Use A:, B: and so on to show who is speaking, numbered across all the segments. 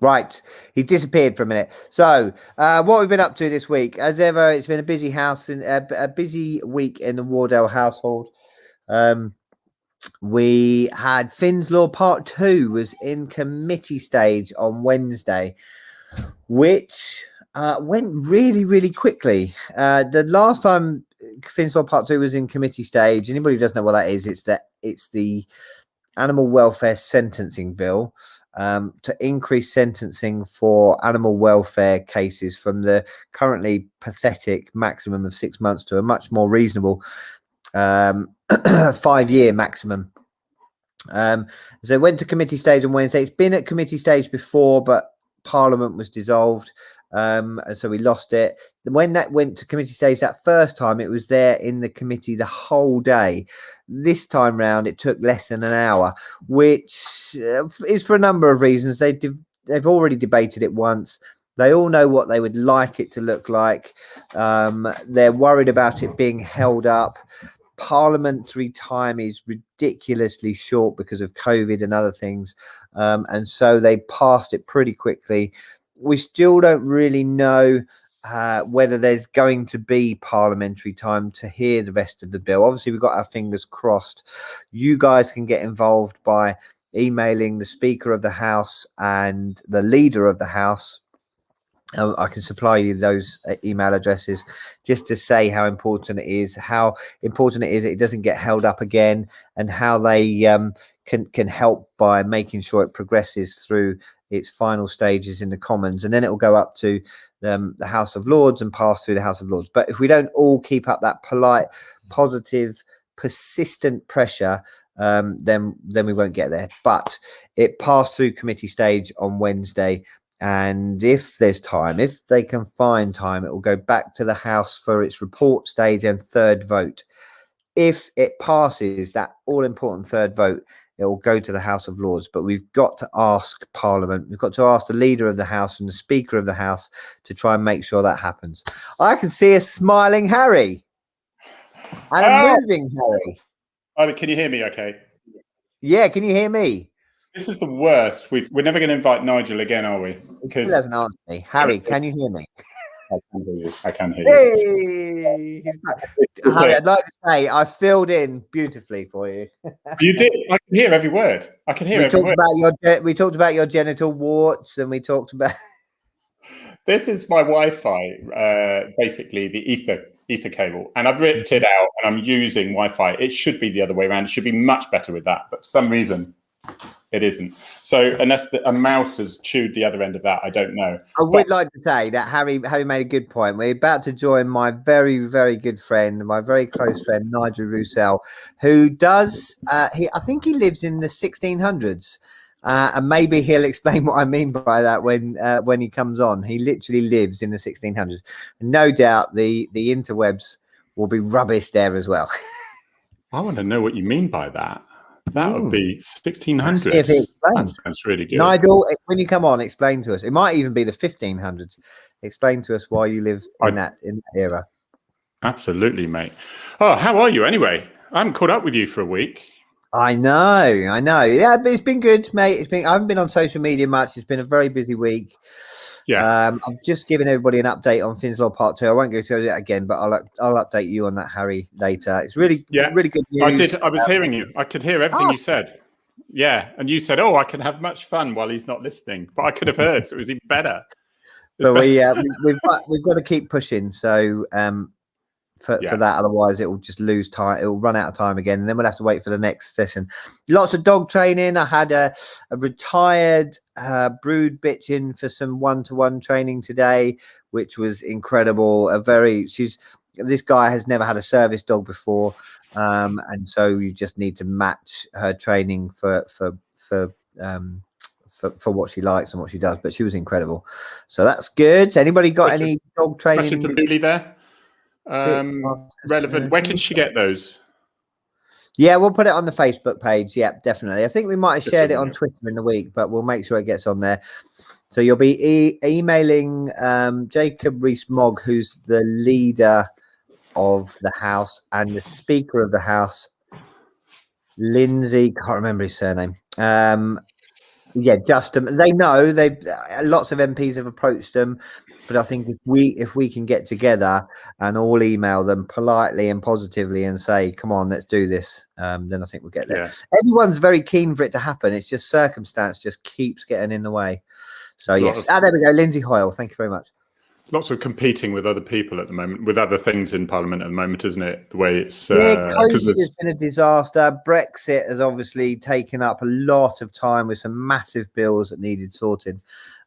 A: Right, he disappeared for a minute. So, what we've been up to this week, as ever, it's been a busy house and a busy week in the Wardell household. We had Finn's Law Part 2 was in committee stage on Wednesday, which went really, really quickly. The last time Finn's Law Part 2 was in committee stage, anybody who doesn't know what that is, it's the Animal Welfare Sentencing Bill. To increase sentencing for animal welfare cases from the currently pathetic maximum of 6 months to a much more reasonable 5-year maximum. So it went to committee stage on Wednesday. It's been at committee stage before, but Parliament was dissolved. And so we lost it. When that went to committee stage that first time, it was there in the committee the whole day. This time round, it took less than an hour, which is for a number of reasons. They've already debated it once. They all know what they would like it to look like. They're worried about it being held up. Parliamentary time is ridiculously short because of COVID and other things. And so they passed it pretty quickly. We still don't really know whether there's going to be parliamentary time to hear the rest of the bill. Obviously, we've got our fingers crossed. You guys can get involved by emailing the Speaker of the House and the Leader of the House. I can supply you those email addresses just to say how important it is that it doesn't get held up again, and how they can help by making sure it progresses through its final stages in the Commons, and then it will go up to the House of Lords and pass through the House of Lords. But if we don't all keep up that polite, positive, persistent pressure, then we won't get there. But it passed through committee stage on Wednesday. And if there's time, if they can find time, it will go back to the House for its report stage and third vote. If it passes that all-important third vote, it will go to the House of Lords. But we've got to ask Parliament, we've got to ask the Leader of the House and the Speaker of the House to try and make sure that happens. I can see a smiling Harry and a moving Harry.
B: Oh, can you hear me okay?
A: Yeah, can you hear me?
B: This is the worst. We're never going to invite Nigel again, are we?
A: He still hasn't answered me. Harry, can you hear me?
B: I can hear you. I can hear you.
A: Hey, Harry, I'd like to say I filled in beautifully for you.
B: You did. I can hear every word. I can hear every word.
A: We talked about your genital warts, and we talked about.
B: This is my Wi-Fi, basically the ether cable, and I've ripped it out, and I'm using Wi-Fi. It should be the other way around. It should be much better with that, but for some reason it isn't. So unless a mouse has chewed the other end of that, I don't know.
A: I would like to say that Harry made a good point. We're about to join my very, very good friend, my very close friend, Nigel Rousell, who does, I think he lives in the 1600s. And maybe he'll explain what I mean by that when he comes on. He literally lives in the 1600s. No doubt the interwebs will be rubbish there as well.
B: I want to know what you mean by that. That would be 1600s. That sounds really good.
A: Nigel, when you come on, explain to us. It might even be the 1500s. Explain to us why you live in that era.
B: Absolutely, mate. Oh, how are you anyway? I haven't caught up with you for a week.
A: I know. Yeah, but it's been good, mate. I haven't been on social media much. It's been a very busy week.
B: Yeah.
A: I'm just giving everybody an update on Finn's Law Part 2. I won't go through it again, but I'll update you on that, Harry, later. It's really good news.
B: I was hearing you. I could hear everything you said. Yeah, and you said, "Oh, I can have much fun while he's not listening," but I could have heard, so it was even better.
A: So we've got to keep pushing. So for that, otherwise it will just lose time. It will run out of time again, and then we'll have to wait for the next session. Lots of dog training. I had a retired brood bitch in for some one-to-one training today, which was incredible. This guy has never had a service dog before, and so you just need to match her training for what she likes and what she does. But she was incredible, so that's good. Anybody got any dog training?
B: Question from Billy there. Relevant. Where can she get those?
A: Yeah, we'll put it on the Facebook page. Yeah, definitely. I think we might have shared it on Twitter in the week, but we'll make sure it gets on there. So you'll be emailing Jacob Rees-Mogg, who's the leader of the House, and the Speaker of the House, Lindsay, can't remember his surname. Yeah, just they know lots of MPs have approached them, but I think if we can get together and all email them politely and positively and say, "Come on, let's do this," then I think we'll get there.
B: Yeah.
A: Everyone's very keen for it to happen. It's just circumstance just keeps getting in the way. So yes, there we go. Lindsay Hoyle, thank you very much.
B: Lots of competing with other people at the moment, with other things in Parliament at the moment, isn't it? The way it's
A: COVID has been a disaster. Brexit has obviously taken up a lot of time with some massive bills that needed sorting.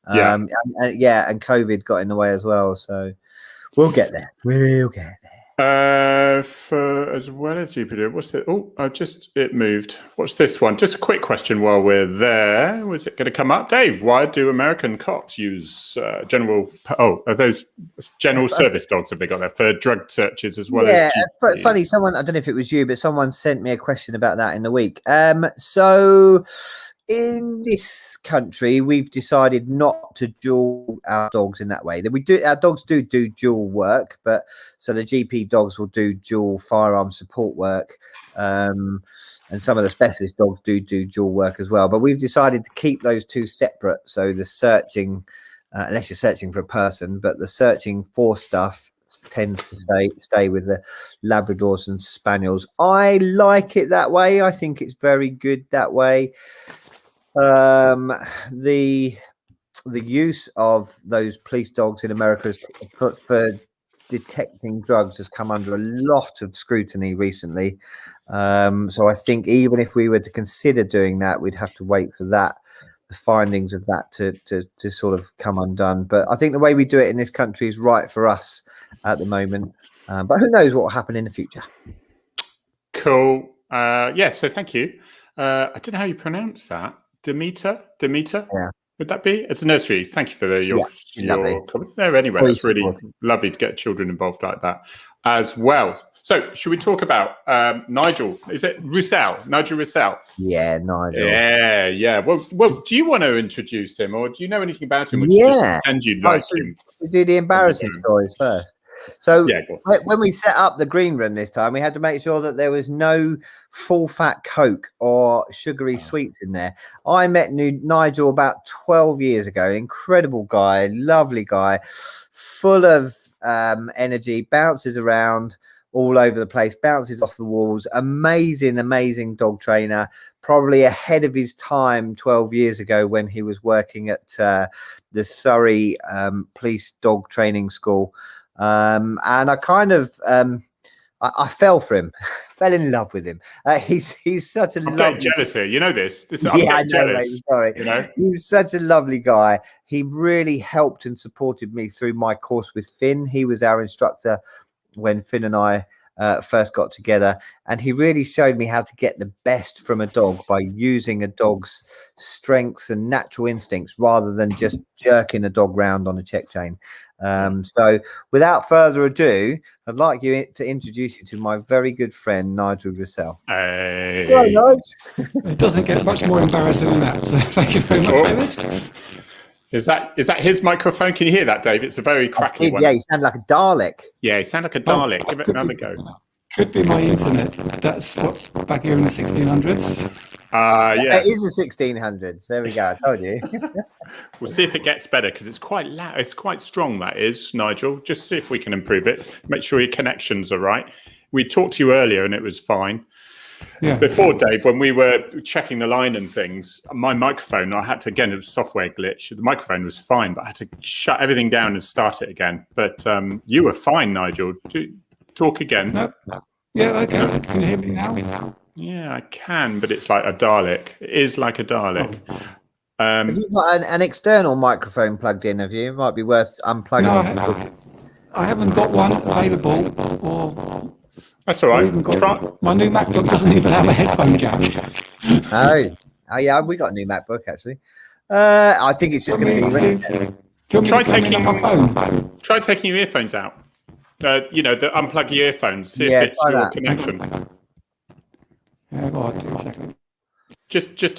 A: And COVID got in the way as well. So we'll get there. We'll get there.
B: For as well as Jupiter, what's the? Oh, it moved. What's this one? Just a quick question while we're there. Was it going to come up, Dave? Why do American cops use general? Oh, are those general service dogs? Have they got there for drug searches as well?
A: Yeah, funny. Someone, I don't know if it was you, but someone sent me a question about that in the week. So in this country, we've decided not to dual our dogs in that way. That we do, our dogs do dual work, but so the GP dogs will do dual firearm support work, and some of the specialist dogs do dual work as well. But we've decided to keep those two separate. So the searching, unless you're searching for a person, but the searching for stuff tends to stay with the Labradors and Spaniels. I like it that way. I think it's very good that way. The use of those police dogs in America for detecting drugs has come under a lot of scrutiny recently. So I think even if we were to consider doing that, we'd have to wait for the findings of that to sort of come undone. But I think the way we do it in this country is right for us at the moment. But who knows what will happen in the future?
B: Cool. So thank you. I don't know how you pronounce that. Demeter?
A: Yeah.
B: Would that be? It's a nursery. Thank you for your comment. No, anyway,
A: Very
B: it's really lovely to get children involved like that as well. So, should we talk about Nigel? Is it Rousell? Nigel Rousell?
A: Yeah, Nigel.
B: Yeah. Well, do you want to introduce him, or do you know anything about him? Or
A: Yeah.
B: And you like him?
A: We do the embarrassing stories first. So
B: yeah,
A: when we set up the green room this time, we had to make sure that there was no full fat Coke or sugary sweets in there. I met Nigel about 12 years ago. Incredible guy, lovely guy, full of energy, bounces around all over the place, bounces off the walls, amazing dog trainer, probably ahead of his time 12 years ago when he was working at the Surrey Police Dog Training School. And I kind of I fell for him, fell in love with him. He's such a lovely.
B: I'm getting jealous here. You know this.
A: I'm getting jealous. Mate, sorry.
B: You know,
A: he's such a lovely guy. He really helped and supported me through my course with Finn. He was our instructor when Finn and I first got together, and he really showed me how to get the best from a dog by using a dog's strengths and natural instincts rather than just jerking a dog round on a check chain. So without further ado, I'd like you to introduce you to my very good friend Nigel Rousell.
B: Hey.
A: Hello, Nigel.
C: It doesn't get much more embarrassing than that. So thank you very much, David.
B: Is that his microphone? Can you hear that, Dave? It's a very crackly one.
A: Yeah, you sound like a Dalek.
B: Yeah, you sound like a Dalek. Give it another go.
C: Could be my internet. That's what's back here in the 1600s.
B: Yeah.
A: It is the 1600s. There we go. I told you.
B: We'll see if it gets better because it's quite loud. It's quite strong, that is, Nigel. Just see if we can improve it. Make sure your connections are right. We talked to you earlier and it was fine.
C: Yeah.
B: Before, Dave, when we were checking the line and things, my microphone, I had to, again, it was a software glitch. The microphone was fine, but I had to shut everything down and start it again. But you were fine, Nigel. Talk again.
C: No. Yeah, okay. Can you hear me now?
B: Yeah, I can, but it's like a Dalek. It is like a Dalek.
A: Have you got an external microphone plugged in, have you? It might be worth unplugging.
C: No, I haven't got one available. Or
B: that's all right.
C: My new MacBook doesn't even have a headphone jack.
A: Oh yeah, we got a new MacBook actually. I think it's just going to be ready.
B: Try taking your earphones out. Unplug your earphones. See if it's your connection.
C: Yeah, go on, 2 seconds.
B: Just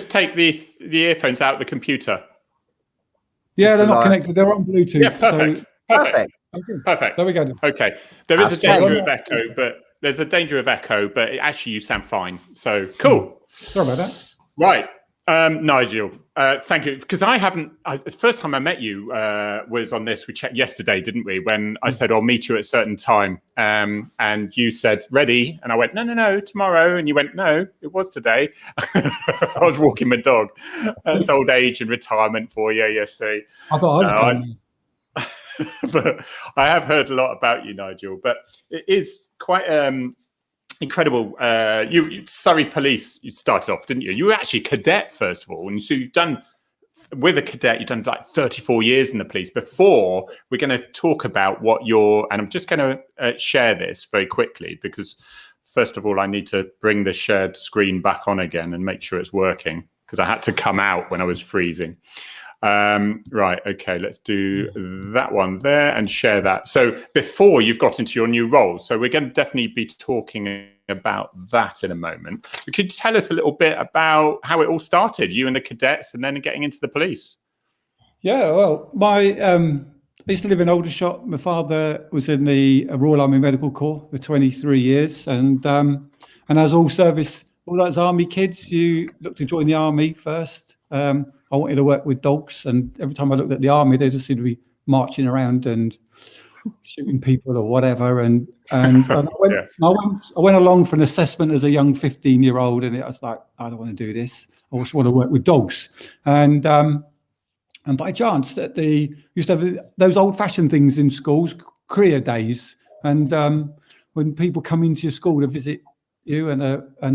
B: take the earphones out of the computer.
C: Yeah, they're not connected. They're on Bluetooth.
B: Yeah, perfect. Perfect.
C: There we go.
B: Okay. There is a danger of echo, but actually you sound fine. So cool.
C: Sorry about that.
B: Right. Nigel, thank you. Because the first time I met you was on this. We checked yesterday, didn't we? When I said, I'll meet you at a certain time. And you said, ready? And I went, no, tomorrow. And you went, no, it was today. I was walking my dog. It's old age and retirement for you, you see.
C: I thought I was
B: but I have heard a lot about you, Nigel. But it is quite... incredible. You Surrey Police, you started off, didn't you? You were actually a cadet, first of all. And so you've done, with a cadet, you've done like 34 years in the police. Before, we're going to talk about what and I'm just going to share this very quickly, because first of all, I need to bring the shared screen back on again and make sure it's working, because I had to come out when I was freezing. Right, okay, let's do that one there and share that. So before you've got into your new role, so we're going to definitely be talking about that in a moment. But could you tell us a little bit about how it all started, you and the cadets, and then getting into the police?
C: Yeah, well, I used to live in Aldershot. My father was in the Royal Army Medical Corps for 23 years, and as all those army kids, you look to join the army first. I wanted to work with dogs, and every time I looked at the army, they just seemed to be marching around and shooting people or whatever. And I went along for an assessment as a young 15-year-old, and I was like, I don't want to do this. I just want to work with dogs. And by chance, used to have those old-fashioned things in schools, career days, and when people come into your school to visit you, and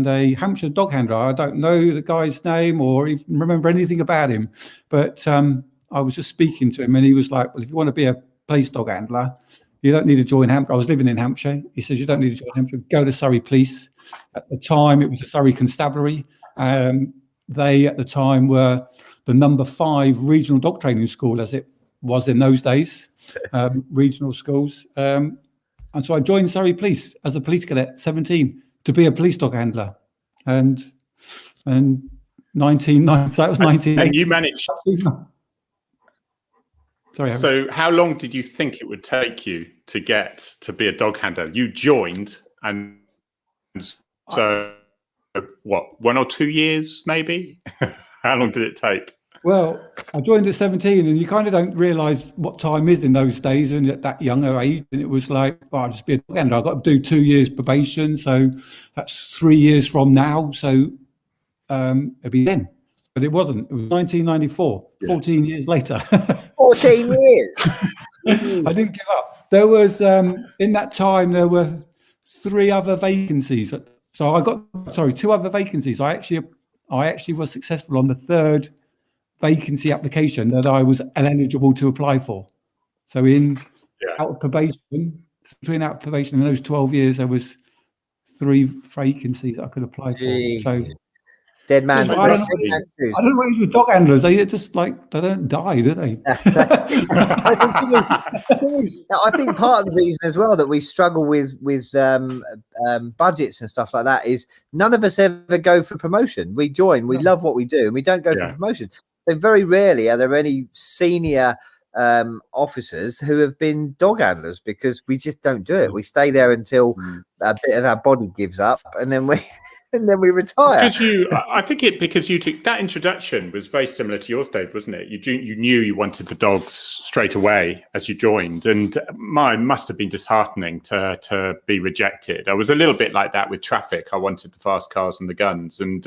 C: a Hampshire dog handler. I don't know the guy's name or even remember anything about him, but I was just speaking to him, and he was like, well, if you want to be a police dog handler, you don't need to join Hampshire. I was living in Hampshire. He says, you don't need to join Hampshire. Go to Surrey Police. At the time, it was the Surrey Constabulary. They, at the time, were the number 5 regional dog training school, as it was in those days, regional schools. And so I joined Surrey Police as a police cadet, 17. To be a police dog handler, and 1990. So that was 19.
B: And you managed.
C: Sorry.
B: So, how long did you think it would take you to get to be a dog handler? You joined, and so what? 1 or 2 years, maybe? How long did it take?
C: Well, I joined at 17, and you kind of don't realise what time is in those days, and at that younger age, and it was like, I'll just be a dog handler. I've got to do 2 years probation, so that's 3 years from now, so it'd be then. But it wasn't. It was 1994, 14 years later.
A: 14 years?
C: I didn't give up. There was, in that time, there were 3 other vacancies. So I got, 2 other vacancies. I actually was successful on the 3rd vacancy application that I was eligible to apply for. So out of probation, between out of probation and those 12 years, there was 3 vacancies I could apply for. So
A: dead man.
C: I don't know what it is with dog handlers. They just they don't die, do they?
A: I think part of the reason as well that we struggle with budgets and stuff like that is none of us ever go for promotion. We join, we love what we do, and we don't go for promotion. So very rarely are there any senior officers who have been dog handlers, because we just don't do it. We stay there until a bit of our body gives up, and then we retire.
B: Because you took that introduction was very similar to yours, Dave, wasn't it? You knew you wanted the dogs straight away as you joined, and mine must have been disheartening to be rejected. I was a little bit like that with traffic. I wanted the fast cars and the guns, and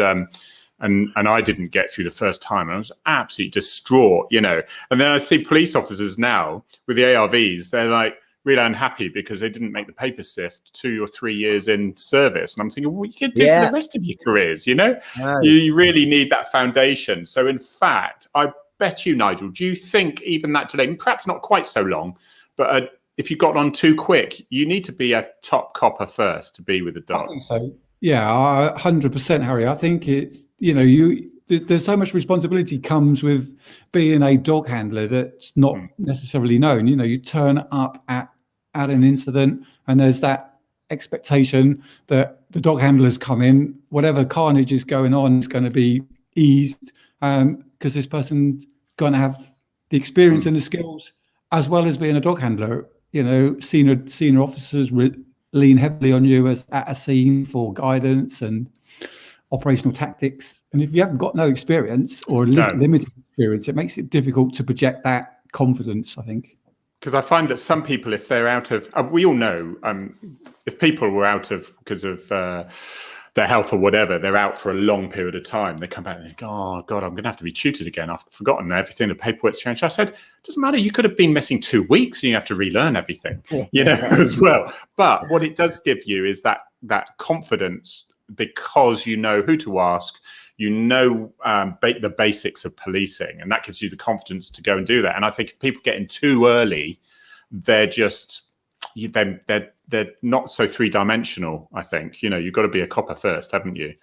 B: I didn't get through the first time. I was absolutely distraught, And then I see police officers now with the ARVs. They're like really unhappy because they didn't make the paper sift 2 or 3 years in service. And I'm thinking, what you could do for the rest of your careers, You really need that foundation. So in fact, I bet you, Nigel, do you think even that delay, perhaps not quite so long, but if you got on too quick, you need to be a top copper first to be with a dog?
C: I think so. Yeah, 100%, Harry. I think it's, there's so much responsibility comes with being a dog handler that's not necessarily known. You turn up at an incident, and there's that expectation that the dog handlers come in, whatever carnage is going on is going to be eased, because this person's going to have the experience and the skills, as well as being a dog handler. Senior officers lean heavily on you as at a scene for guidance and operational tactics. And if you haven't got no experience or limited experience, it makes it difficult to project that confidence, I think.
B: Because I find that some people, if they're out of, we all know, if people were out of because of their health or whatever, they're out for a long period of time. They come back and think, oh God, I'm going to have to be tutored again. I've forgotten everything. The paperwork's changed. I said, it doesn't matter. You could have been missing 2 weeks and you have to relearn everything, as well. But what it does give you is that confidence, because you know who to ask, you know the basics of policing, and that gives you the confidence to go and do that. And I think if people get in too early, they're just they're not so three-dimensional. I think you've got to be a copper first, haven't you?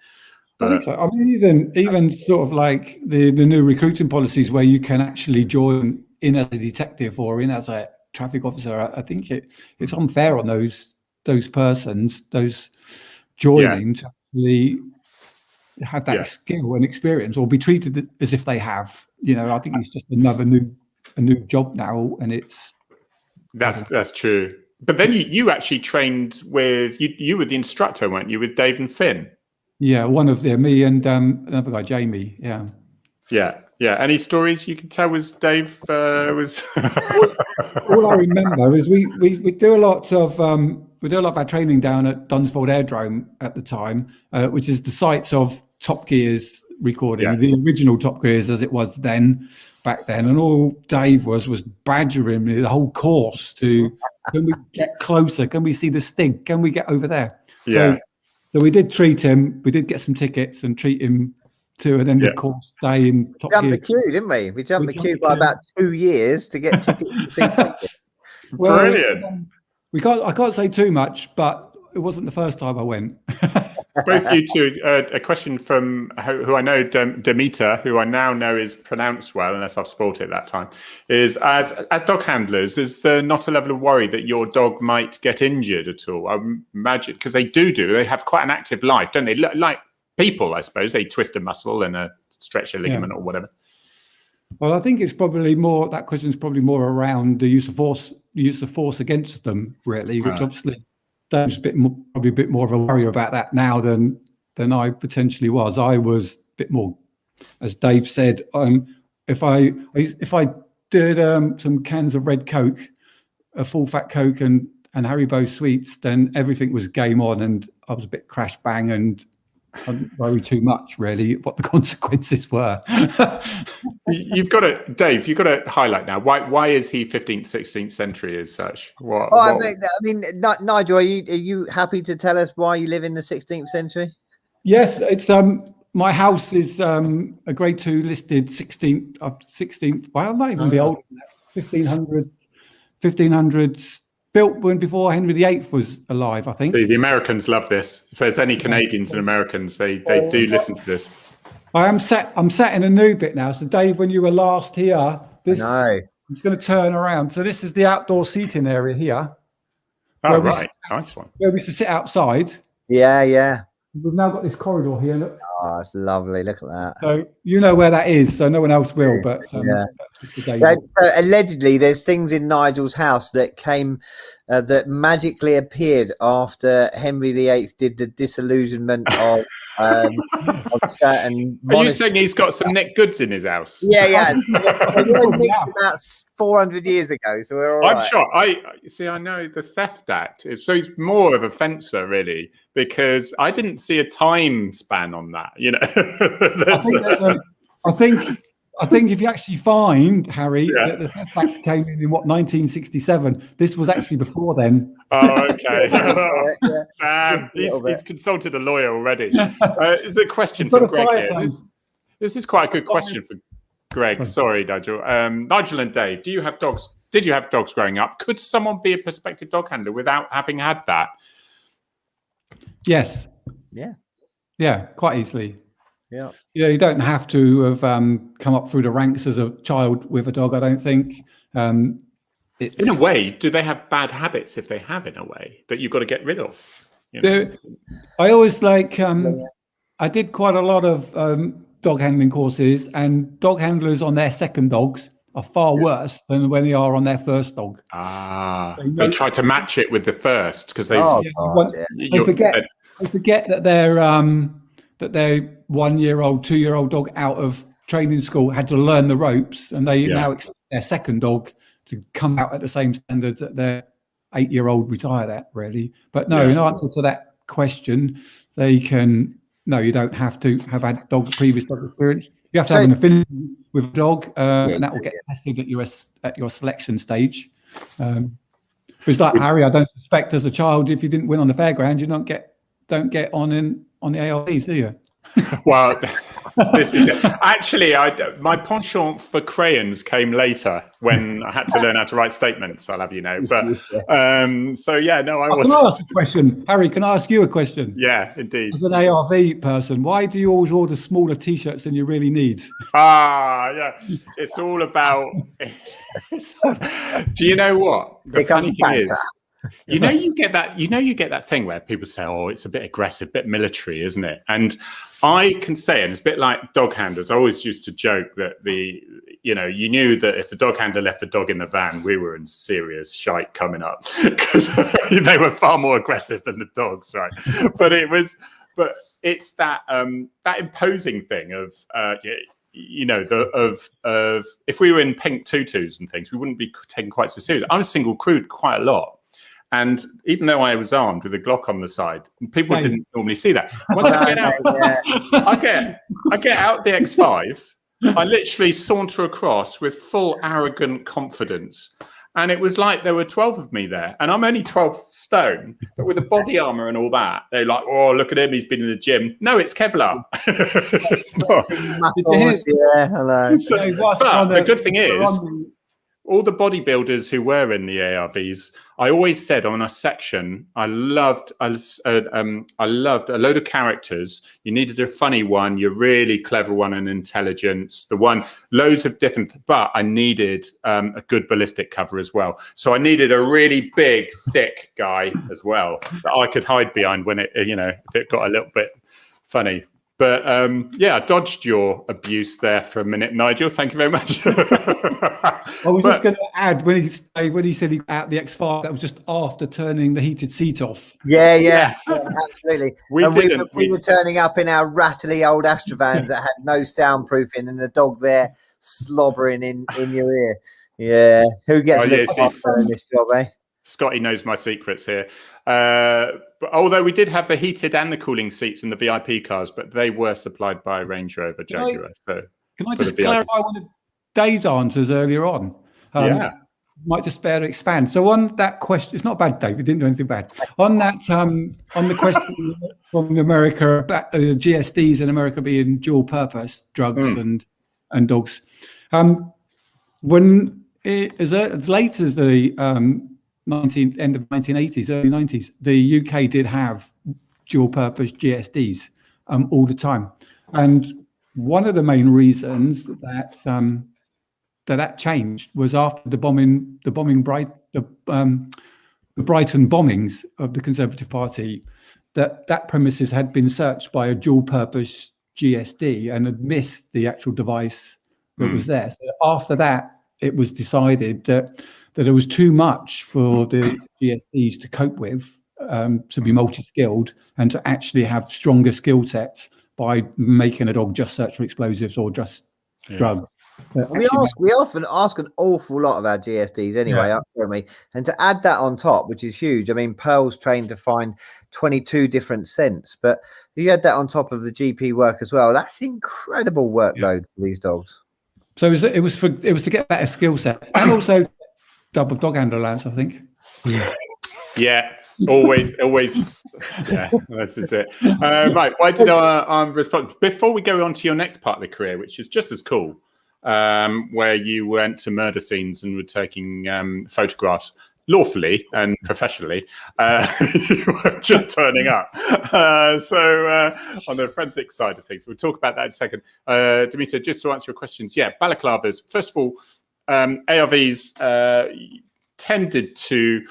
B: But,
C: I think so. I mean, even sort of like the new recruiting policies where you can actually join in as a detective or in as a traffic officer. I think it's unfair on those persons, those joining to actually have that skill and experience or be treated as if they have. I think it's just a new job now, and it's
B: that's true. But then you actually trained with you were the instructor, weren't you, with Dave and Finn?
C: Yeah, one of them, me and another guy, Jamie.
B: Yeah. Any stories you can tell? Was Dave was?
C: All I remember is we do a lot of our training down at Dunsfold Aerodrome at the time, which is the sites of Top Gear's recording, the original Top Gear's as it was back then, and all Dave was badgering me the whole course to, can we get closer? Can we see the Stig? Can we get over there? So we did treat him. We did get some tickets and treat him to an end of course day in Top Gear.
A: We jumped the queue, didn't we? We jumped the queue by about 2 years to get tickets to see tickets.
B: Brilliant.
C: I can't say too much, but it wasn't the first time I went.
B: Both you two, a question from who I know, Demeter, who I now know is pronounced well, unless I've spoilt it that time, is as dog handlers, is there not a level of worry that your dog might get injured at all? I imagine, because they have quite an active life, don't they? Like people, I suppose, they twist a muscle and stretch a ligament or whatever.
C: Well, I think it's probably more, that question is probably more around the use of force against them, really, which obviously Dave's probably a bit more of a worrier about that now than I potentially was. I was a bit more, as Dave said, if I did some cans of red Coke, a full fat Coke and Haribo sweets, then everything was game on, and I was a bit crash bang, and I didn't worry too much really what the consequences were.
B: You've got to, Dave, you've got to highlight now. Why is he 15th, 16th century as such?
A: I mean, Nigel, are you happy to tell us why you live in the 16th century? Yes,
C: it's my house is a grade 2 listed 16th. Well, I might even be older than that. 1500s. Built when before Henry VIII was alive, I think.
B: See, the Americans love this. If there's any Canadians and Americans, they do listen to this.
C: I'm sat in a new bit now. So, Dave, when you were last here, I'm just going to turn around. So this is the outdoor seating area here.
B: Oh, right. Nice one.
C: Where we used to sit outside.
A: Yeah.
C: We've now got this corridor here. Look.
A: Oh, it's lovely. Look at that.
C: So you know where that is. So no one else will. But
A: so allegedly, there's things in Nigel's house that came that magically appeared after Henry VIII did the disillusionment of certain.
B: Are you saying he's got some Nick Goods in his house?
A: Yeah. About 400 years ago, so we're all right.
B: I'm sure. I know the Theft Act. So he's more of a fencer, really, because I didn't see a time span on that.
C: I think if you actually find, Harry, that the Theft Act came in 1967, this was actually before then.
B: Oh, okay. He's consulted a lawyer already. There's a question from Greg here. This is quite a good question for Greg. Sorry, Nigel. Nigel and Dave, do you have dogs? Did you have dogs growing up? Could someone be a prospective dog handler without having had that?
C: Yes. Yeah, quite easily.
A: Yeah,
C: you don't have to have come up through the ranks as a child with a dog, I don't think.
B: In a way, do they have bad habits if they have, in a way, that you've got to get rid of?
C: I always I did quite a lot of dog handling courses, and dog handlers on their second dogs are far worse than when they are on their first dog.
B: They try to match it with the first because they
C: forget that that their 1-year-old, 2-year-old dog out of training school had to learn the ropes, and they now expect their second dog to come out at the same standards that their 8-year-old retired at, really. But no, in answer to that question, you don't have to have had previous dog experience. You have to have an affinity with a dog, and that will get tested at your selection stage. It's like Harry, I don't suspect as a child, if you didn't win on the fairground, you don't get on the ARVs, do you?
B: Well, this is it. Actually, my penchant for crayons came later when I had to learn how to write statements, I'll have you know. But so yeah, no, I was.
C: Can I ask a question, Harry? Can I ask you a question?
B: Yeah, indeed.
C: As an ARV person, why do you always order smaller T-shirts than you really need?
B: Yeah, it's all about. Do you know what the funny thing is? You get that thing where people say, "Oh, it's a bit aggressive, a bit military, isn't it?" And I can say, and it's a bit like dog handlers. I always used to joke that you knew that if the dog handler left the dog in the van, we were in serious shite coming up because they were far more aggressive than the dogs, right? But it's that imposing thing of if we were in pink tutus and things, we wouldn't be taken quite so serious. I was single crewed quite a lot. And even though I was armed with a Glock on the side, people didn't normally see that. Once I get out, I get out the X5. I literally saunter across with full arrogant confidence, and it was like there were 12 of me there, and I'm only 12 stone, but with the body armor and all that, they're like, "Oh, look at him! He's been in the gym." No, it's Kevlar. It's not.
A: Hello.
B: But the good thing is, all the bodybuilders who were in the ARVs, I always said on a section, I loved a load of characters. You needed a funny one, your really clever one, and intelligence. Loads of different, but I needed a good ballistic cover as well. So I needed a really big, thick guy as well that I could hide behind when if it got a little bit funny. But I dodged your abuse there for a minute, Nigel. Thank you very much.
C: I was just going to add when he said he got out the X5, that was just after turning the heated seat off.
A: Yeah, absolutely. We were turning up in our rattly old Astravans that had no soundproofing, and the dog there slobbering in your ear. Yeah, who gets in this job, eh?
B: Scotty knows my secrets here. But although we did have the heated and the cooling seats in the VIP cars, but they were supplied by Range Rover Jaguar. Can
C: I just clarify one of Dave's answers earlier on? Might just better expand. So on that question, it's not bad, Dave. You didn't do anything bad. On that, on the question from America about GSDs in America being dual purpose drugs and dogs, when as late as the end of 1980s, early 90s, the UK did have dual purpose GSDs all the time. And one of the main reasons that changed was after the Brighton bombings of the Conservative Party, that premises had been searched by a dual purpose GSD and had missed the actual device that was there. So after that, it was decided that it was too much for the GSDs to cope with, to be multi-skilled and to actually have stronger skill sets by making a dog just search for explosives or just drugs.
A: We often ask an awful lot of our GSDs anyway, don't we? And to add that on top, which is huge. I mean, Pearl's trained to find 22 different scents, but if you add that on top of the GP work as well, that's incredible workload for these dogs.
C: So it was to get better skill set and also double dog handler allowance, I think.
B: Yeah. Always. Yeah, this is it. Right. Why did I respond? Before we go on to your next part of the career, which is just as cool, where you went to murder scenes and were taking photographs lawfully and professionally, you were just turning up. So on the forensic side of things, we'll talk about that in a second. Demeter, just to answer your questions, balaclavas. First of all, ARVs tended to.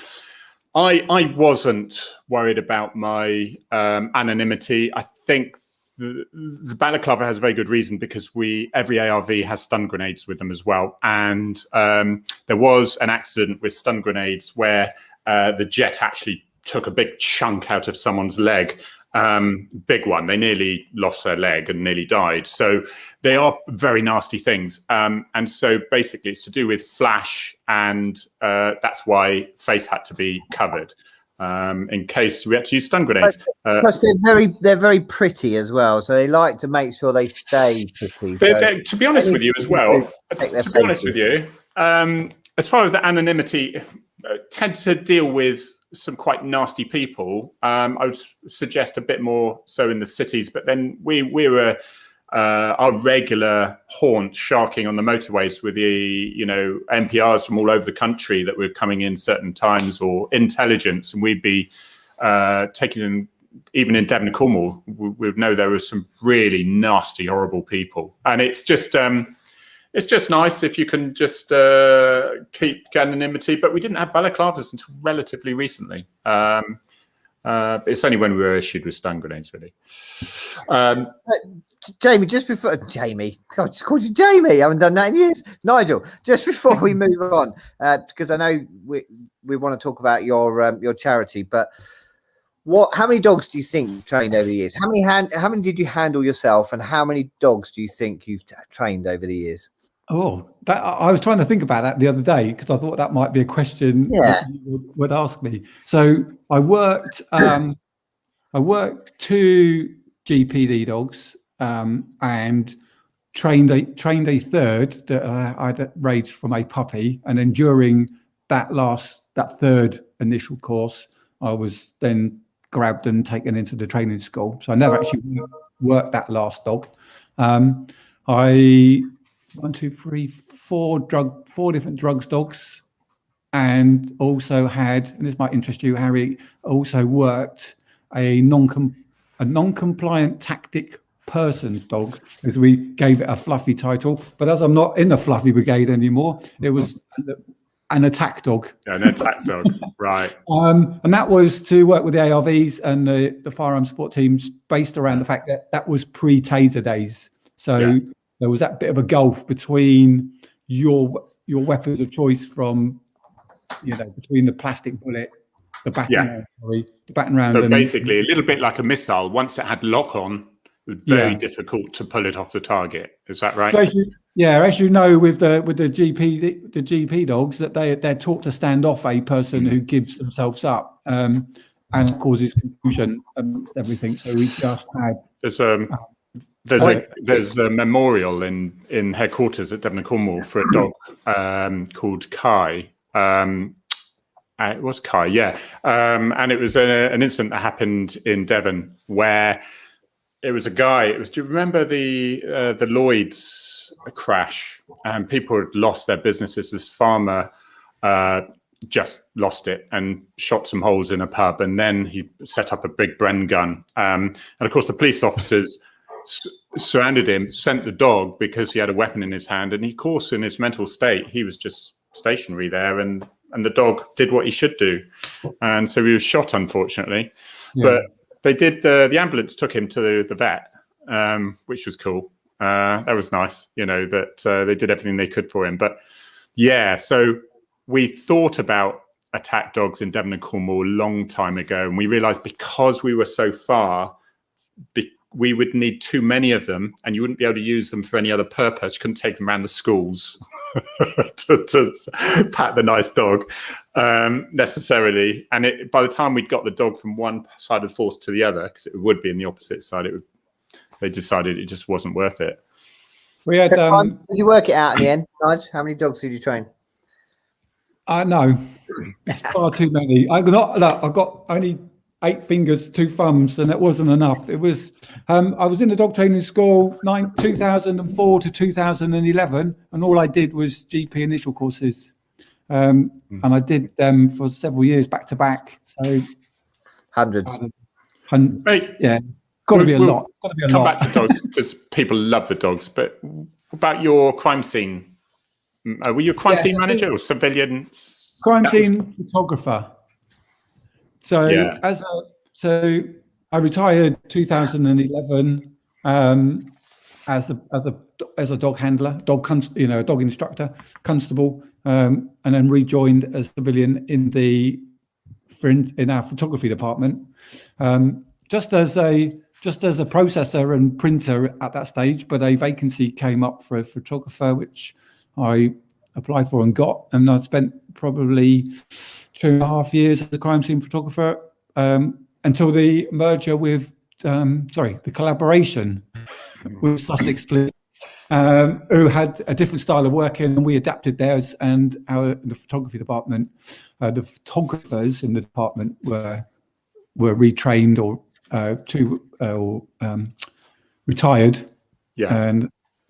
B: I wasn't worried about my anonymity. I think the balaclava has a very good reason because every ARV has stun grenades with them as well. And there was an accident with stun grenades where the jet actually took a big chunk out of someone's leg big one. They nearly lost their leg and nearly died. So they are very nasty things. And so basically it's to do with flash, and that's why face had to be covered in case we had to use stun grenades.
A: Plus they're very pretty as well. So they like to make sure they stay pretty.
B: To be honest with you as well, to be honest with you, as far as the anonymity, tend to deal with some quite nasty people. I would suggest a bit more so in the cities, but then we were our regular haunt sharking on the motorways with the NPRs from all over the country that were coming in certain times, or intelligence, and we'd be taking them. Even in Devon and Cornwall, we know there were some really nasty, horrible people, and it's just nice if you can just keep anonymity. But we didn't have balaclavas until relatively recently. It's only when we were issued with stun grenades, really.
A: Jamie, just before Jamie, God, I just called you Jamie. I haven't done that in years. Nigel, just before we move on, because I know we want to talk about your charity, but how many dogs do you think you've trained over the years? How many did you handle yourself, and how many dogs do you think you've trained over the years?
C: Oh, I was trying to think about that the other day, because I thought that might be a question that you would ask me. So I worked 2 GPD dogs and trained a third that I'd raised from a puppy, and then during that third initial course, I was then grabbed and taken into the training school. So I never actually worked that last dog. I 4 different drugs dogs, and also had, and this might interest you, Harry, also worked a non-compliant tactic person's dog, as we gave it a fluffy title. But as I'm not in the fluffy brigade anymore, it was an attack dog.
B: Yeah, an attack dog, right.
C: And that was to work with the ARVs and the firearm support teams, based around the fact that was pre-taser days. So there was that bit of a gulf between your weapons of choice, from between the plastic bullet, the baton round.
B: So basically, a little bit like a missile. Once it had lock on, it was very difficult to pull it off the target. Is that right?
C: So as you know, with the GP dogs, that they're taught to stand off a person who gives themselves up and causes confusion and everything. So we just had.
B: There's a memorial in headquarters at Devon and Cornwall for a dog called Kai. It was Kai, and it was an incident that happened in Devon where it was a guy. Do you remember the Lloyd's crash? And people had lost their businesses. This farmer just lost it and shot some holes in a pub, and then he set up a big Bren gun. And of course, the police officers surrounded him, sent the dog because he had a weapon in his hand, and of course, in his mental state, he was just stationary there, and the dog did what he should do, and so he was shot, unfortunately. But they did. The ambulance took him to the vet, which was cool. That was nice, that they did everything they could for him. But so we thought about attack dogs in Devon and Cornwall a long time ago, and we realised because we were so far, we would need too many of them, and you wouldn't be able to use them for any other purpose. You couldn't take them around the schools to pat the nice dog necessarily. And by the time we'd got the dog from one side of the force to the other, because it would be in the opposite side, they decided it just wasn't worth it.
C: We had.
A: Did you work it out in the end, Nigel? How many dogs did you train?
C: No, it's far too many. I got only 8 fingers, 2 thumbs, and it wasn't enough. It was. I was in the dog training school 2004 to 2011, and all I did was GP initial courses, and I did them for several years back to back. So
A: hundreds.
C: Yeah, got to be a lot. Got to be a lot.
B: Come back to dogs because people love the dogs. But what about your crime scene? Were you a crime scene manager or civilian?
C: Crime scene photographer. So I retired 2011 as a dog handler, dog instructor, constable, and then rejoined as civilian in our photography department. just as a processor and printer at that stage, but a vacancy came up for a photographer, which I applied for and got, and I spent probably 2.5 years as a crime scene photographer until the merger with, the collaboration with Sussex Police, who had a different style of working, and we adapted theirs. And the photography department, the photographers in the department were retrained or retired.
B: Yeah.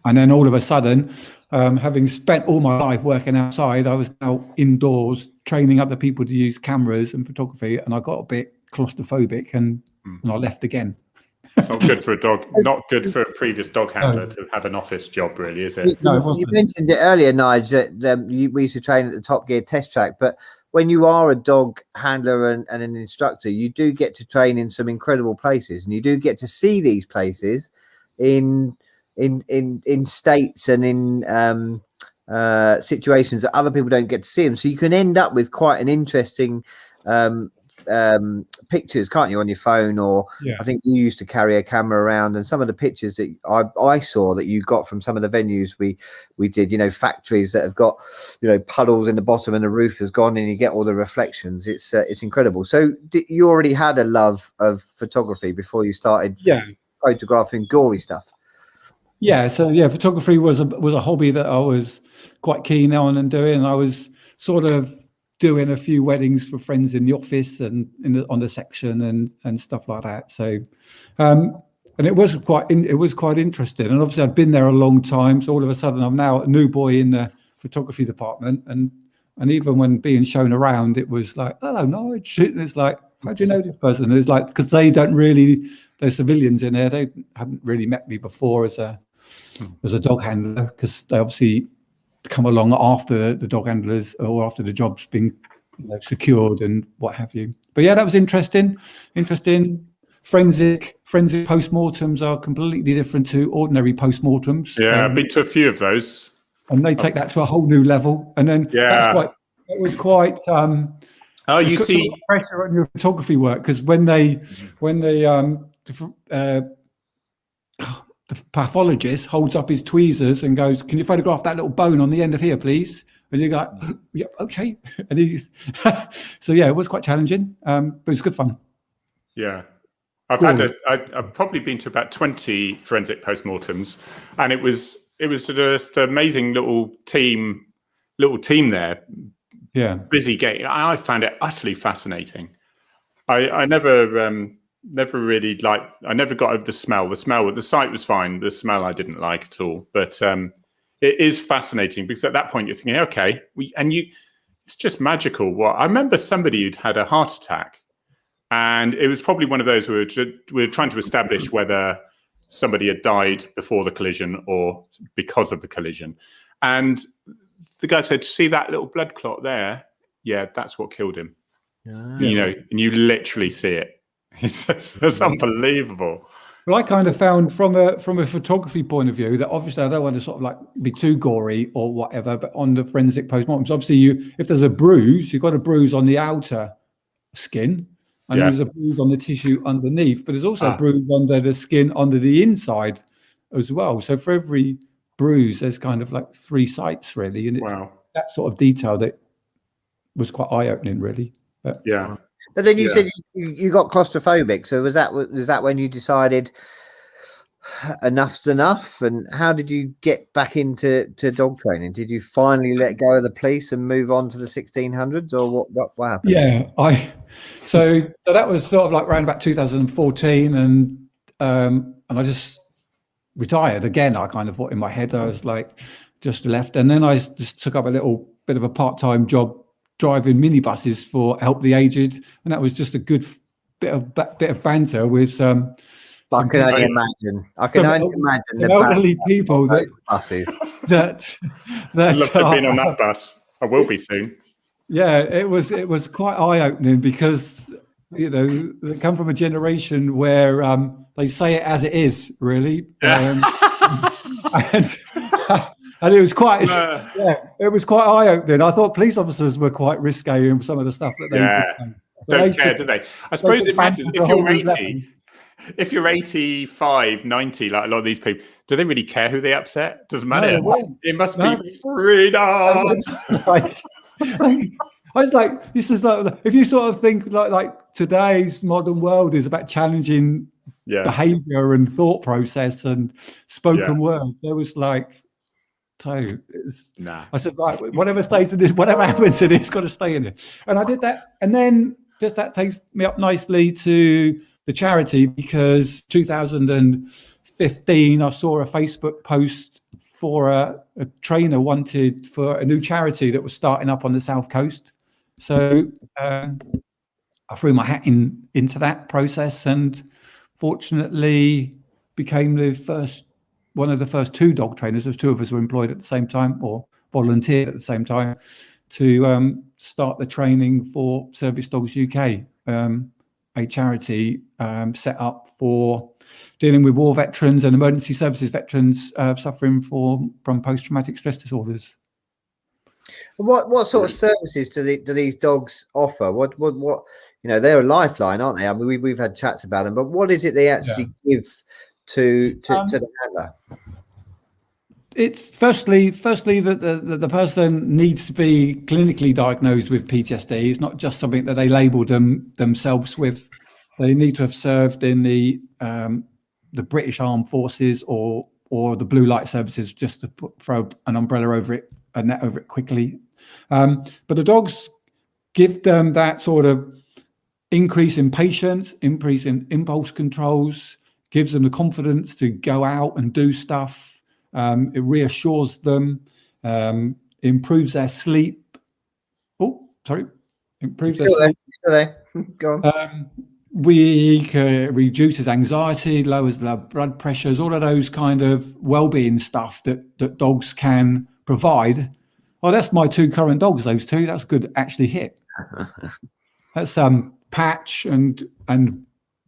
C: And then all of a sudden, having spent all my life working outside, I was now indoors training other people to use cameras and photography, and I got a bit claustrophobic and I left again.
B: It's not good for a dog. Not good for a previous dog handler to have an office job, really, is it?
A: You mentioned it earlier, Nigel, that we used to train at the Top Gear test track. But when you are a dog handler and an instructor, you do get to train in some incredible places, and you do get to see these places in states and in situations that other people don't get to see them. So you can end up with quite an interesting pictures, can't you, on your phone? Or I think you used to carry a camera around, and some of the pictures that I saw that you got from some of the venues we did, factories that have got puddles in the bottom and the roof has gone and you get all the reflections. It's incredible. So you already had a love of photography before you started photographing gory stuff?
C: So photography was a hobby that I was quite keen on and doing. I was sort of doing a few weddings for friends in the office and on the section and stuff like that. So, and it was quite interesting. And obviously I'd been there a long time. So all of a sudden I'm now a new boy in the photography department. And even when being shown around, it was like, hello, Nigel. It's like, how do you know this person? And it's like, because they don't really, they're civilians in there. They haven't really met me before as a dog handler, because they obviously come along after the dog handlers or after the job's been secured and what have you. But that was interesting. Forensic postmortems are completely different to ordinary postmortems.
B: I've been to a few of those,
C: and they take that to a whole new level. And then it was quite
B: you see
C: pressure on your photography work, because when the pathologist holds up his tweezers and goes, "Can you photograph that little bone on the end of here, please?" And you go, "Yep, okay." And he's it was quite challenging, but it was good fun.
B: Yeah, I've probably been to about 20 forensic postmortems, and it was just an amazing little team there. Yeah, busy getting. I found it utterly fascinating. I never really I never got over the smell. The site was fine. The smell I didn't like at all. But it is fascinating, because at that point you're thinking, okay, it's just magical. I remember somebody who'd had a heart attack, and it was probably one of those where we were trying to establish whether somebody had died before the collision or because of the collision. And the guy said, "See that little blood clot there? Yeah, that's what killed him." And you literally see it. It's unbelievable.
C: Well, I kind of found from a photography point of view that obviously I don't want to sort of be too gory or whatever, but on the forensic postmortems, obviously if there's a bruise, you've got a bruise on the outer skin, and there's a bruise on the tissue underneath, but there's also a bruise under the skin under the inside as well. So for every bruise, there's kind of 3 sites really, and it's that sort of detail that was quite eye-opening, really. But,
A: But then you said you got claustrophobic. So was that when you decided enough's enough? And how did you get back into dog training? Did you finally let go of the police and move on to the 1600s, or what happened?
C: Yeah, so that was sort of around about 2014, and I just retired again. I kind of thought in my head I was just left, and then I just took up a little bit of a part-time job driving minibuses for Help the Aged, and that was just a good bit of banter with some.
A: I can only imagine
C: the elderly people that
B: I'd love to have been on that bus. I will be soon.
C: Yeah, it was quite eye-opening, because they come from a generation where they say it as it is, really. And it was quite, it was quite eye-opening. I thought police officers were quite risque in some of the stuff that they
B: don't care, do they? I suppose it matters if you're 80. if you're 85, 90, like a lot of these people, do they really care who they upset? Doesn't matter.
C: No,
B: it must be freedom.
C: I was like, this is like, if you sort of think like today's modern world is about challenging behavior and thought process and spoken word, there was like, I said, right, whatever stays in this, whatever happens in it's got to stay in it. And I did that. And then just that takes me up nicely to the charity, because 2015, I saw a Facebook post for a trainer wanted for a new charity that was starting up on the South Coast. So I threw my hat into that process, and fortunately became one of the first 2 dog trainers. There's 2 of us were employed at the same time or volunteered at the same time to start the training for Service Dogs UK, a charity set up for dealing with war veterans and emergency services veterans suffering from post-traumatic stress disorders.
A: What sort of services do these dogs offer? What they're a lifeline, aren't they? I mean, we've had chats about them, but what is it they actually give to the handler?
C: It's firstly that the person needs to be clinically diagnosed with PTSD. It's not just something that they label themselves with. They need to have served in the British Armed Forces or the Blue Light Services, just to throw an umbrella over it, a net over it quickly. But the dogs give them that sort of increase in patience, increase in impulse controls, gives them the confidence to go out and do stuff. It reassures them, improves their sleep. Improves their sleep.
A: Go on.
C: Reduces anxiety, lowers the blood pressures, all of those kind of well-being stuff that dogs can provide. Oh, that's my 2 current dogs, those 2. That's good, actually hit. That's Patch and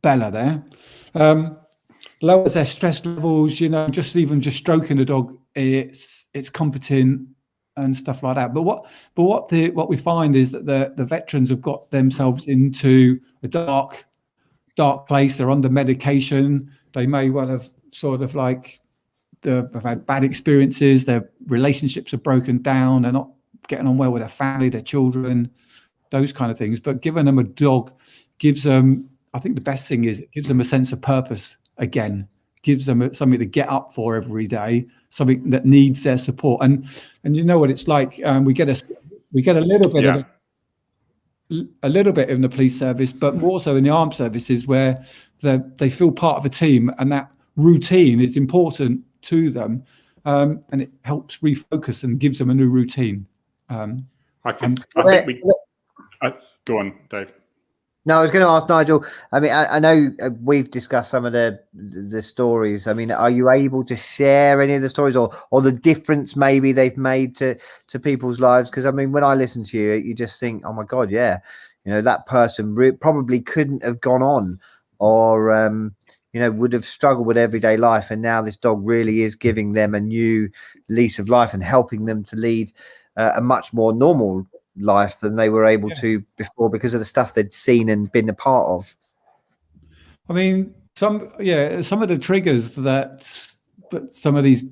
C: Bella there. Lowers their stress levels, just stroking the dog, it's comforting and stuff like that. But what we find is that the veterans have got themselves into a dark place. They're under medication. They may well have sort of like they've had bad experiences. Their relationships are broken down. They're not getting on well with their family, their children, those kind of things. But giving them a dog gives them, I think the best thing is it gives them a sense of purpose again, gives them something to get up for every day, something that needs their support. And you know what it's like. We get a little bit of a little bit in the police service, but more so in the armed services, where they feel part of a team, and that routine is important to them, and it helps refocus and gives them a new routine.
B: I think go on, Dave.
A: No, I was going to ask Nigel. I mean, I know we've discussed some of the stories. I mean, are you able to share any of the stories, or the difference maybe they've made to people's lives? Because I mean, when I listen to you, you just think, oh my God, yeah, that person probably couldn't have gone on, or would have struggled with everyday life, and now this dog really is giving them a new lease of life and helping them to lead a much more normal life than they were able to before, because of the stuff they'd seen and been a part of.
C: I mean, some of the triggers that some of these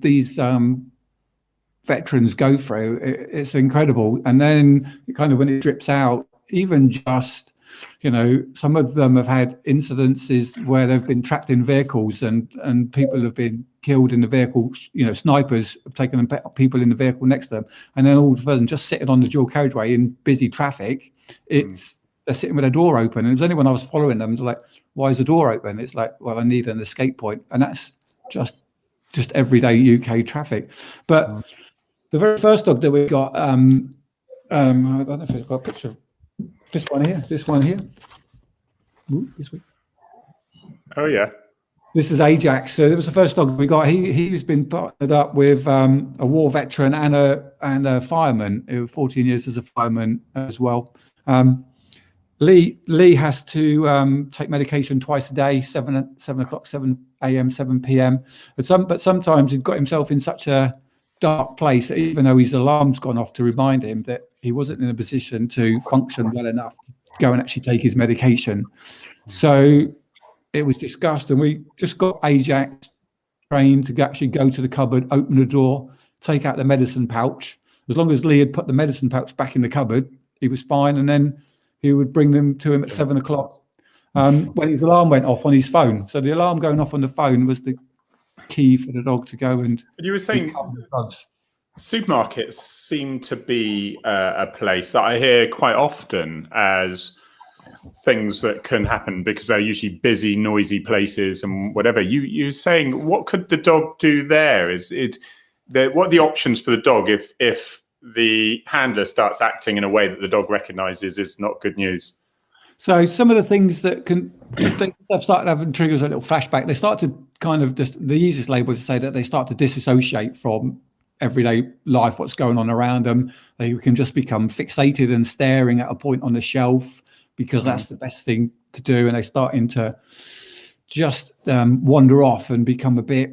C: veterans go through, it's incredible. And then kind of when it drips out, even just some of them have had incidences where they've been trapped in vehicles and people have been killed in the vehicle. Snipers have taken people in the vehicle next to them, and then all of a sudden, just sitting on the dual carriageway in busy traffic, they're sitting with their door open. And it was only when I was following them, like, why is the door open? It's like, well, I need an escape point, and that's just everyday UK traffic. But the very first dog that we got, I don't know if it's got a picture of this one here. Ooh, this week.
B: Oh yeah.
C: This is Ajax. So it was the first dog we got. He's been partnered up with a war veteran and a fireman, 14 years as a fireman as well. Lee has to take medication twice a day, 7 o'clock, 7 a.m., 7 p.m. But sometimes he's got himself in such a dark place that even though his alarm's gone off to remind him that he wasn't in a position to function well enough to go and actually take his medication. So it was discussed, and we just got Ajax trained to actually go to the cupboard, open the door, take out the medicine pouch. As long as Lee had put the medicine pouch back in the cupboard, he was fine. And then he would bring them to him at 7 o'clock when his alarm went off on his phone. So the alarm going off on the phone was the key for the dog to go and.
B: You were saying supermarkets seem to be a place that I hear quite often as things that can happen because they're usually busy, noisy places and whatever. You're saying, what could the dog do there? What are the options for the dog if the handler starts acting in a way that the dog recognises is not good news?
C: So some of the things that they've started having triggers a little flashback. They start to kind of the easiest label is to say that they start to disassociate from everyday life, what's going on around them. They can just become fixated and staring at a point on the shelf because that's the best thing to do. And they're starting to just wander off and become a bit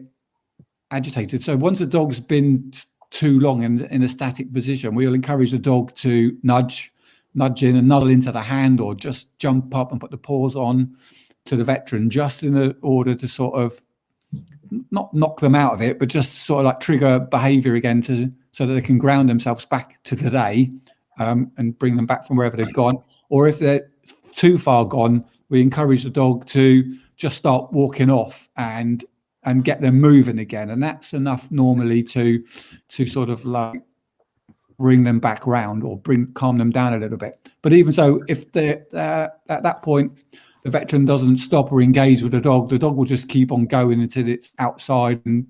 C: agitated. So once a dog's been too long in a static position, we'll encourage the dog to nudge in and nuddle into the hand, or just jump up and put the paws on to the veteran, just in order to sort of not knock them out of it, but just sort of like trigger behavior again so that they can ground themselves back to today and bring them back from wherever they've gone. Or if they're too far gone, we encourage the dog to just start walking off and get them moving again. And that's enough normally to sort of like bring them back round or calm them down a little bit. But even so, if they're at that point, the veteran doesn't stop or engage with the dog will just keep on going until it's outside and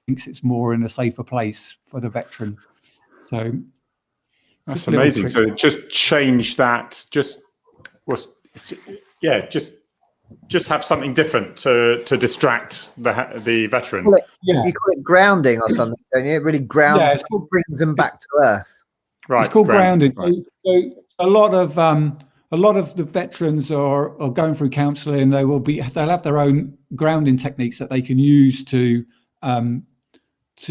C: thinks it's more in a safer place for the veteran. So
B: that's amazing. So just change that. Just have something different to distract the veteran.
A: You call it grounding or something, don't you? It really grounds, brings them back to earth.
C: Right. It's called grounding. Right. So a lot of the veterans are going through counselling. They'll have their own grounding techniques that they can use to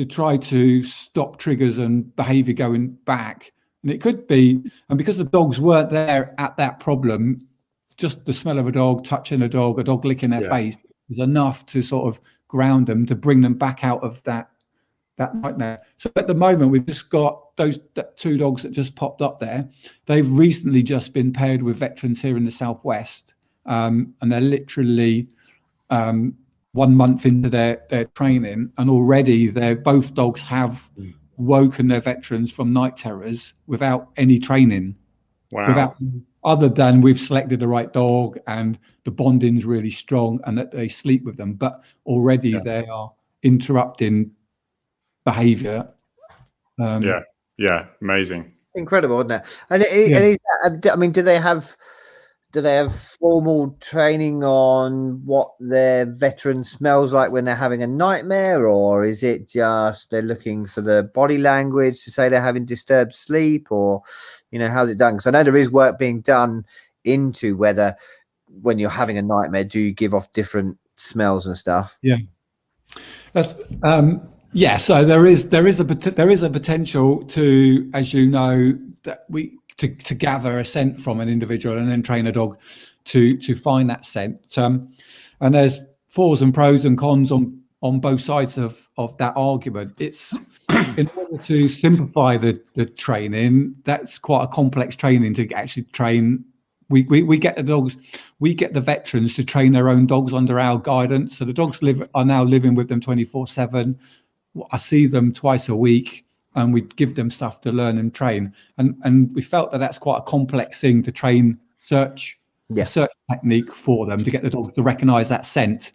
C: try to stop triggers and behaviour going back. And it could be, and because the dogs weren't there at that problem, just the smell of a dog, touching a dog licking their face is enough to sort of ground them, to bring them back out of that nightmare. So at the moment, we've just got those two dogs that just popped up there. They've recently just been paired with veterans here in the Southwest, and they're literally 1 month into their training, and already both dogs have woken their veterans from night terrors without any training.
B: Wow.
C: Other than we've selected the right dog and the bonding's really strong and that they sleep with them, but already they are interrupting behavior.
B: Amazing,
A: incredible, isn't it? And is that, I mean, do they have formal training on what their veteran smells like when they're having a nightmare, or is it just they're looking for the body language to say they're having disturbed sleep, or how's it done? Because I know there is work being done into whether when you're having a nightmare, do you give off different smells and stuff?
C: Yeah, that's so there is a potential to, as you know, that to gather a scent from an individual and then train a dog to find that scent. And there's pros and cons on both sides of that argument. It's in order to simplify the training, that's quite a complex training to actually train. We get the veterans to train their own dogs under our guidance. So the dogs are now living with them 24/7. I see them twice a week, and we give them stuff to learn and train. And we felt that that's quite a complex thing to train search technique for them, to get the dogs to recognise that scent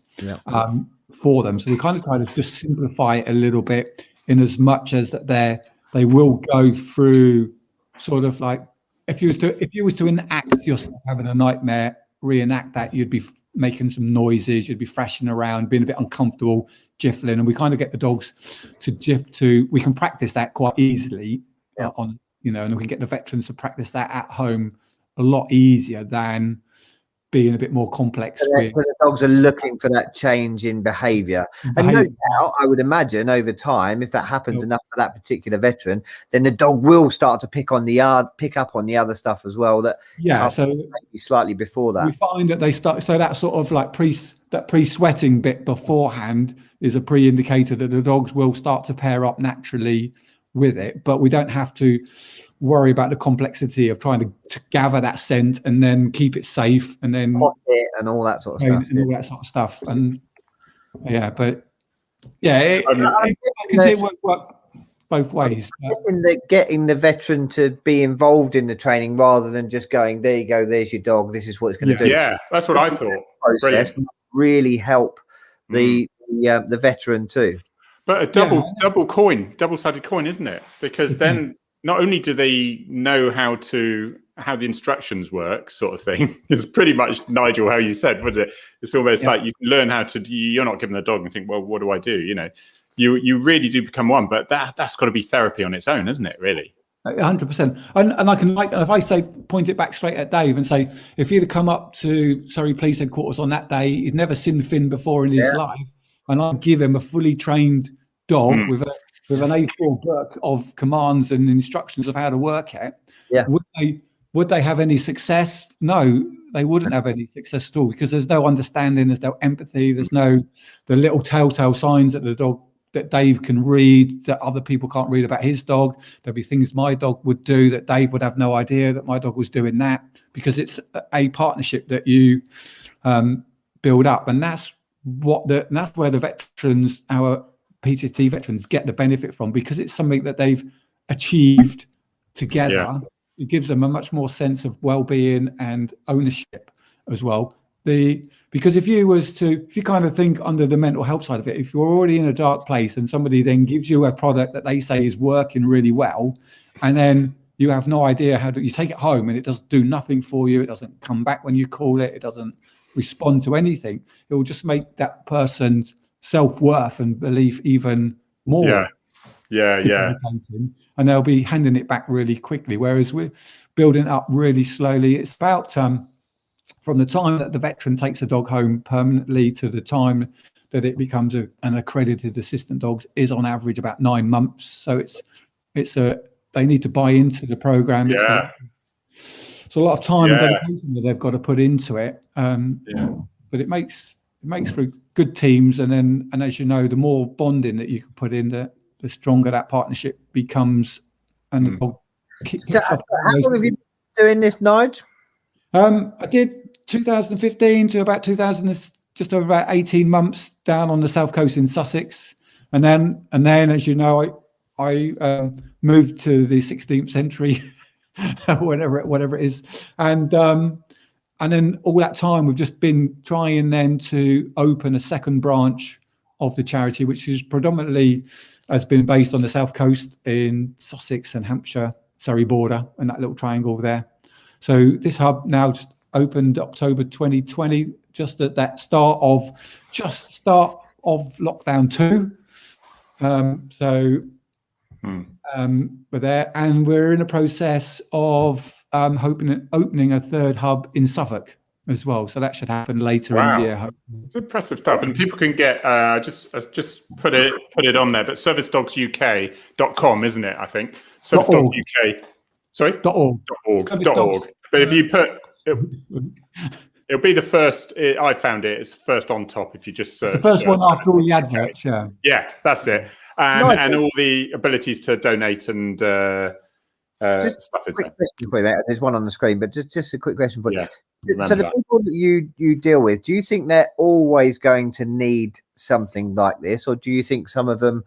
C: for them. So we kind of try to just simplify it a little bit, in as much as that they will go through sort of like, if you was to enact yourself having a nightmare, reenact that, you'd be making some noises, you'd be thrashing around, being a bit uncomfortable, jiffling, and we kind of get the dogs we can practice that quite easily and we can get the veterans to practice that at home a lot easier than being a bit more complex.
A: So the dogs are looking for that change in behaviour. And no doubt, I would imagine over time, if that happens enough for that particular veteran, then the dog will start to pick up on the other stuff as well. That
C: so
A: maybe slightly before that.
C: We find that they start, so that sort of like pre-sweating bit beforehand is a pre-indicator that the dogs will start to pair up naturally with it, but we don't have to worry about the complexity of trying to gather that scent and then keep it safe and then
A: and all that sort of stuff.
C: And all that sort of stuff. And yeah, but yeah, I can see it work both ways.
A: Getting the veteran to be involved in the training rather than just going, there you go, there's your dog, this is what it's going to do.
B: Yeah, that's what I thought.
A: Process really help the veteran too.
B: But a double-sided coin, isn't it? Because then not only do they know how the instructions work, sort of thing. It's pretty much, Nigel, how you said, was it? It's almost like you can learn how to. You're not given a dog and think, well, what do I do? You know, you really do become one. But that's got to be therapy on its own, isn't it? Really.
C: 100%. And I can, like, if I say, point it back straight at Dave and say, if he'd have come up to Surrey Police Headquarters on that day, he'd never seen Finn before in his life, and I'd give him a fully trained dog with an A4 book of commands and instructions of how to work it. Yeah. Would they have any success? No, they wouldn't have any success at all, because there's no understanding, there's no empathy, there's the little telltale signs that the dog, that Dave can read, that other people can't read about his dog. There'll be things my dog would do that Dave would have no idea that my dog was doing that, because it's a partnership that you build up. And that's that's where the veterans, our PTSD veterans, get the benefit from, because it's something that they've achieved together. Yeah. It gives them a much more sense of well-being and ownership as well. Because if you kind of think under the mental health side of it, if you're already in a dark place and somebody then gives you a product that they say is working really well, and then you have no idea you take it home and it does do nothing for you, it doesn't come back when you call it, it doesn't respond to anything, it will just make that person's self-worth and belief even more. Yeah. And they'll be handing it back really quickly, whereas we're building it up really slowly. It's about from the time that the veteran takes a dog home permanently to the time that it becomes an accredited assistant dog is on average about 9 months. So they need to buy into the program.
B: Yeah.
C: It's a lot of time and dedication that they've got to put into it. But it makes for good teams, and as you know, the more bonding that you can put in, the stronger that partnership becomes. And
A: so how long have you been doing this, Nigel?
C: I did 2015 to about 2000, just over about 18 months down on the south coast in Sussex, and then as you know, I moved to the 16th century, whatever it is, and then all that time we've just been trying then to open a second branch of the charity, which is predominantly has been based on the south coast in Sussex and Hampshire, Surrey border, and that little triangle there. So this hub now just opened October 2020, just at that start of lockdown 2. We're there, and we're in a process of opening a third hub in Suffolk as well. So that should happen later in the year.
B: It's impressive stuff, and people can get just put it on there. But servicedogsuk.com, isn't it? I think servicedogsuk. Sorry. .org. But if you put it'll be the first. I found it's first on top if you just search.
C: The first one after all the adverts.
B: Yeah, that's it. And all the abilities to donate and stuff is there.
A: There's one on the screen, but just a quick question for you. So the people that you deal with, do you think they're always going to need something like this, or do you think some of them,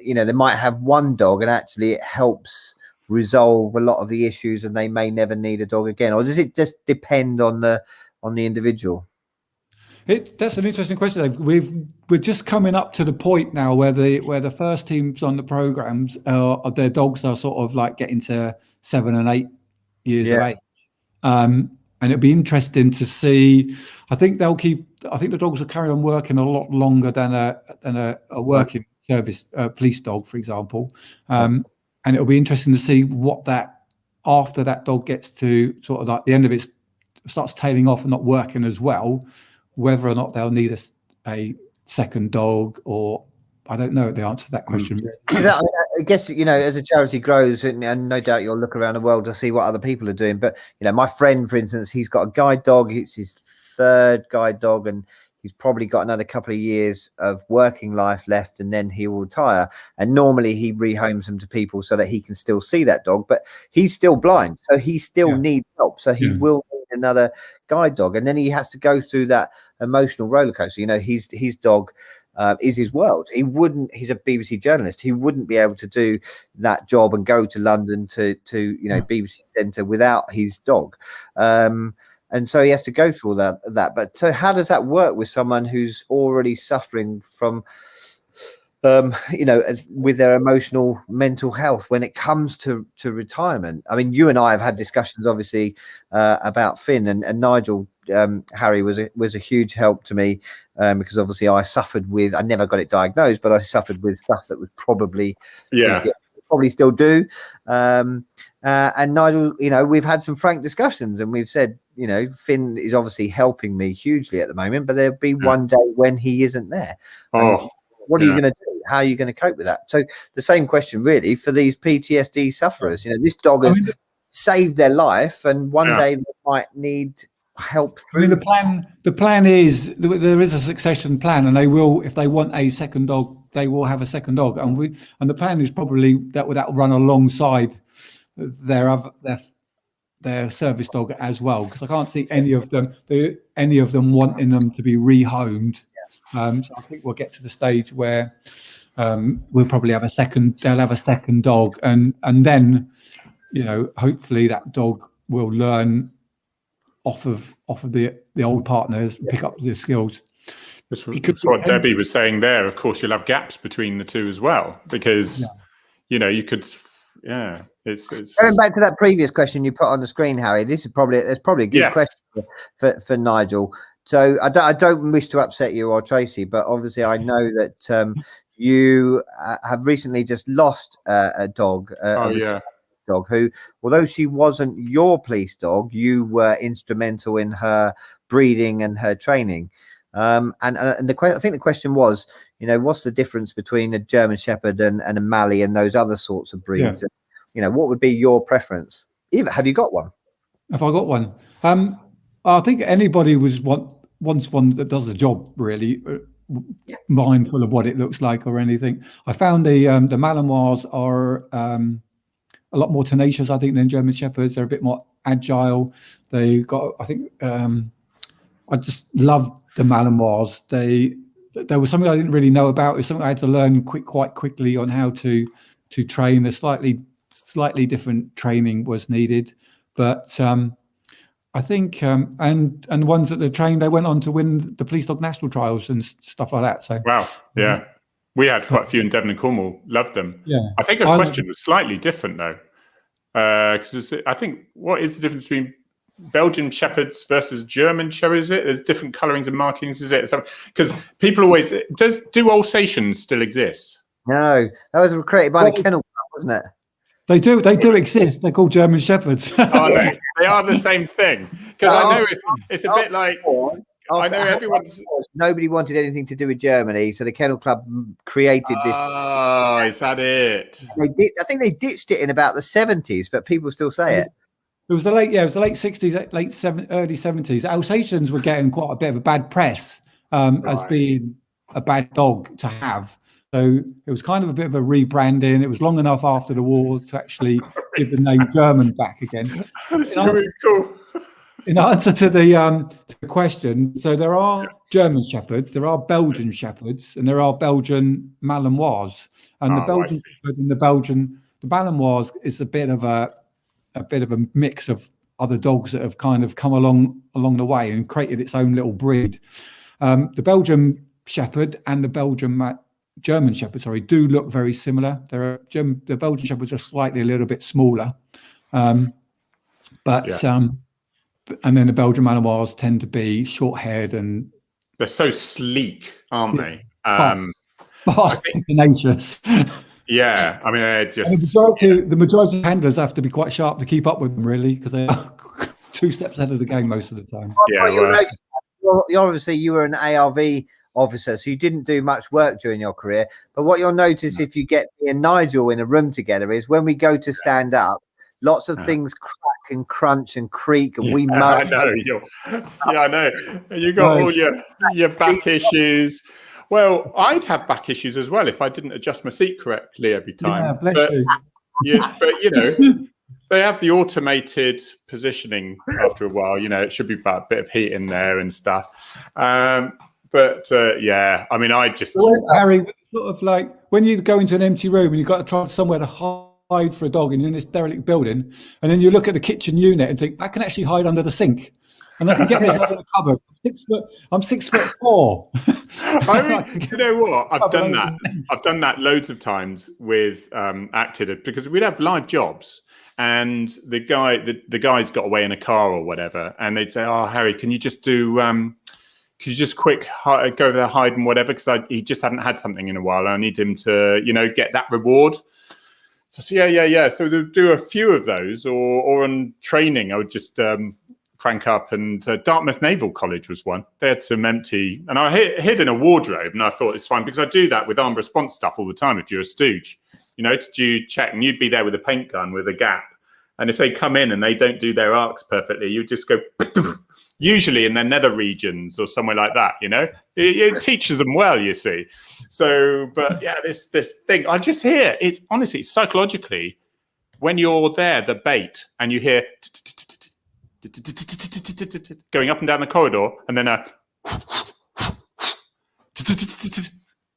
A: they might have one dog and actually it helps resolve a lot of the issues and they may never need a dog again, or does it just depend on the individual?
C: That's an interesting question, Dave. We're just coming up to the point now where the first teams on the programs their dogs are sort of like getting to 7 and 8 years of age, and it'll be interesting to see. I think the dogs will carry on working a lot longer than a working service police dog, for example. And it'll be interesting to see what after that dog gets to sort of like the end of it starts tailing off and not working as well, whether or not they'll need a second dog, or I don't know the answer to that question.
A: I guess, as a charity grows, and no doubt you'll look around the world to see what other people are doing. But, my friend, for instance, he's got a guide dog. It's his third guide dog, and he's probably got another couple of years of working life left, and then he will retire. And normally he rehomes them to people so that he can still see that dog, but he's still blind, so he still needs help. So he will need another guide dog, and then he has to go through that emotional roller coaster. You know, his dog is his world. He's a BBC journalist. He wouldn't be able to do that job and go to London to BBC Centre without his dog. And so he has to go through all that. But so how does that work with someone who's already suffering from, with their emotional mental health when it comes to retirement? I mean, you and I have had discussions, obviously, about Finn and Nigel. Harry was a huge help to me because obviously I never got it diagnosed, but I suffered with stuff that was probably PTSD. Probably still do. And Nigel, we've had some frank discussions, and we've said, Finn is obviously helping me hugely at the moment, but there'll be one day when he isn't there. What are you going to do? How are you going to cope with that? So the same question really for these PTSD sufferers. This dog has saved their life, and one day they might need help through.
C: The plan is there is a succession plan, and they will, if they want a second dog, they will have a second dog, and the plan is probably that will run alongside their service dog as well, because I can't see any of them wanting them to be rehomed. So I think we'll get to the stage where we'll probably have they'll have a second dog, and then hopefully that dog will learn off of the old partners, pick up the skills.
B: That's what Debbie was saying there. Of course, you'll have gaps between the two as well, because you could. Yeah, it's
A: going back to that previous question you put on the screen, Harry. It's probably a good question for Nigel. So I don't wish to upset you or Tracy, but obviously I know that you have recently just lost a dog. Dog who, although she wasn't your police dog, you were instrumental in her breeding and her training. And I think the question was, what's the difference between a German Shepherd and a Mali and those other sorts of breeds? Yeah. What would be your preference? Have you got one?
C: Have I got one? I think anybody wants one that does the job, really, mindful of what it looks like or anything. I found the Malinois are a lot more tenacious, I think, than German Shepherds. They're a bit more agile. They got, I think, I just love the Malinois. There was something I didn't really know about. It was something I had to learn quite quickly on how to train. A slightly different training was needed, but I think and the ones that they trained, they went on to win the police dog national trials and stuff like that. So
B: wow, yeah. We had quite a few in Devon and Cornwall. Loved them.
C: Yeah.
B: I think our question was slightly different though, because I think what is the difference between Belgian Shepherds versus German Shepherds? Is it? There's different colourings and markings. Is it? Because people always do Alsatians still exist?
A: No, that was created by the Kennel Club, wasn't it?
C: They do exist. They're called German Shepherds.
B: Are they? They are the same thing. Because I know it's a bit like. I know everyone's.
A: Nobody wanted anything to do with Germany, so the Kennel Club created this.
B: Oh, is that it?
A: I think they ditched it in about the 70s, but people still say it.
C: It was the late 60s, early 70s. Alsatians were getting quite a bit of a bad press as being a bad dog to have. So it was kind of a bit of a rebranding. It was long enough after the war to actually give the name German back again.
B: That's really cool.
C: In answer to the question, so there are German Shepherds, there are Belgian Shepherds, and there are Belgian Malinois. And the Belgian Shepherd and the Malinois is a bit of a mix of other dogs that have kind of come along the way and created its own little breed. The Belgian Shepherd and the German Shepherd, do look very similar. The Belgian Shepherds are slightly a little bit smaller, and then the Belgian Malinois tend to be short-haired and
B: they're so sleek, aren't they?
C: Fast and tenacious.
B: Yeah, I mean, they're just
C: the majority of handlers have to be quite sharp to keep up with them, really, because they are 2 steps ahead of the game most of the time.
A: Obviously, you were an ARV officer, so you didn't do much work during your career. But what you'll notice if you get me and Nigel in a room together is when we go to stand up, Lots of things crack and crunch and creak, and we
B: I know. I know. You got all your back issues. Well, I'd have back issues as well if I didn't adjust my seat correctly every time.
C: Yeah, bless you.
B: But you know, they have the automated positioning after a while. You know, it should be about a bit of heat in there and stuff. Yeah, I mean,
C: Harry, sort of like when you go into an empty room and you've got to try somewhere to hide for a dog and you're in this derelict building, and then you look at the kitchen unit and think, I can actually hide under the sink. And I can get this out of the cupboard. I'm 6'4".
B: I mean, you know what? I've done that. I've done that loads of times with acted, because we'd have live jobs, and the guy's got away in a car or whatever, and they'd say, "Oh, Harry, can you just do? Could you just quick go there, hide and whatever? Because he just hadn't had something in a while. I need him to, get that reward." So yeah. So they'll do a few of those, or on training, I would just crank up. And Dartmouth Naval College was one. They had some empty, and I hid in a wardrobe, and I thought it's fine because I do that with armed response stuff all the time. If you're a stooge, to do check, and you'd be there with a paint gun with a gap, and if they come in and they don't do their arcs perfectly, you just go. Usually in their nether regions or somewhere like that, it teaches them well, you see. So, but yeah, this thing I just hear, it's honestly psychologically, when you're there, the bait, and you hear going up and down the corridor, and then a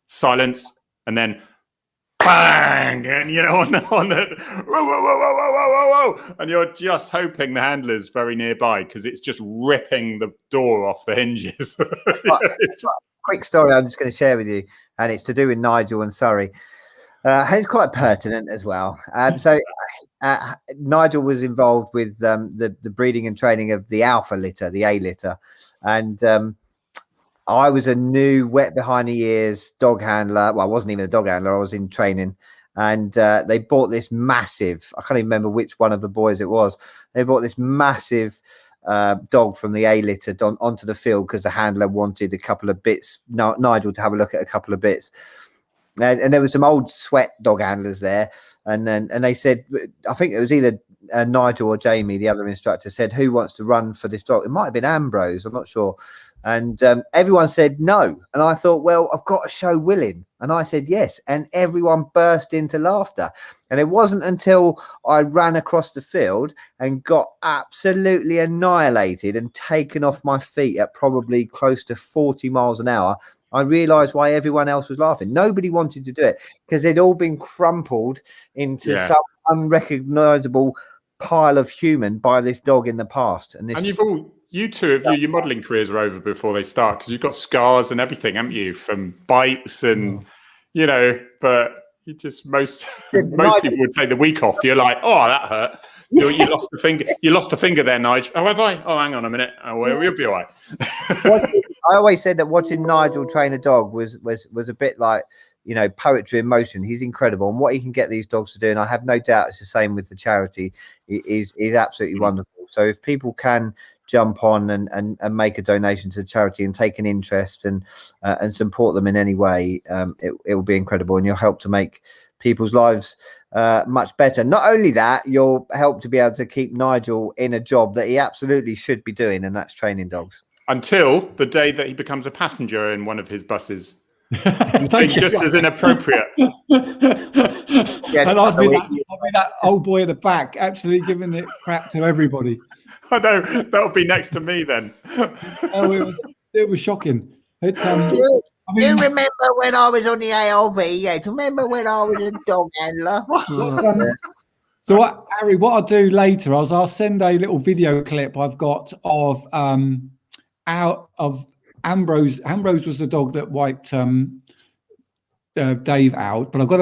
B: silence, and then bang, and on the whoa, and you're just hoping the handler's very nearby because it's just ripping the door off the hinges.
A: Quick story I'm just going to share with you, and it's to do with Nigel and Surrey. And it's quite pertinent as well. So Nigel was involved with the breeding and training of the alpha litter, the A litter, and I was a new wet behind the ears dog handler. Well, I wasn't even a dog handler. I was in training, and they bought this massive, I can't even remember which one of the boys it was. They bought this massive dog from the A litter onto the field because the handler wanted a couple of bits, Nigel to have a look at a couple of bits. And there was some old sweat dog handlers there. And they said, I think it was either Nigel or Jamie, the other instructor, said, who wants to run for this dog? It might have been Ambrose, I'm not sure. And everyone said no. And I thought, well, I've got to show willing. And I said yes. And everyone burst into laughter. And it wasn't until I ran across the field and got absolutely annihilated and taken off my feet at probably close to 40 miles an hour, I realised why everyone else was laughing. Nobody wanted to do it because they'd all been crumpled into some unrecognisable pile of human by this dog in the past. And
B: you two of your modelling careers are over before they start because you've got scars and everything, haven't you, from bites and but you just most people would take the week off. You're like, oh, that hurt. You lost a finger. You lost a finger there, Nigel. Oh, have I? Oh, hang on a minute. Oh, we'll be all right.
A: I always said that watching Nigel train a dog was a bit like, poetry in motion. He's incredible, and what he can get these dogs to do, and I have no doubt it's the same with the charity, is absolutely wonderful. So if people can jump on and make a donation to the charity and take an interest and support them in any way, it will be incredible, and you'll help to make people's lives much better. Not only that, you'll help to be able to keep Nigel in a job that he absolutely should be doing, and that's training dogs. Until the day that he becomes a passenger in one of his buses. Just as inappropriate.
C: And I'll be that old boy at the back, absolutely giving it crap to everybody.
A: I know, that'll be next to me then.
C: It was shocking. It's
A: do you remember when I was on the ALV? Yeah, do you remember when I was a dog handler?
C: So, Harry, what I'll do later is I'll send a little video clip I've got of Ambrose. Ambrose was the dog that wiped Dave out, but I've got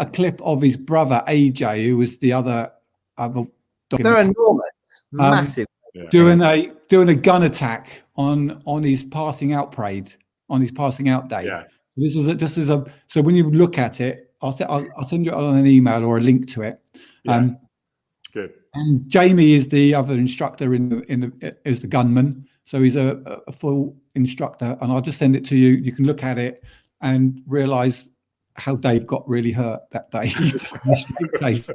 C: a clip of his brother AJ, who was the other dog.
A: They're enormous, massive.
C: Doing a gun attack on his passing out parade, on his passing out day.
B: Yeah.
C: So when you look at it, I'll send you on an email or a link to it.
B: Yeah. Good.
C: And Jamie is the other instructor is the gunman. So he's a full instructor, and I'll just send it to you. You can look at it and realise how Dave got really hurt that day. He just missed it, Dave.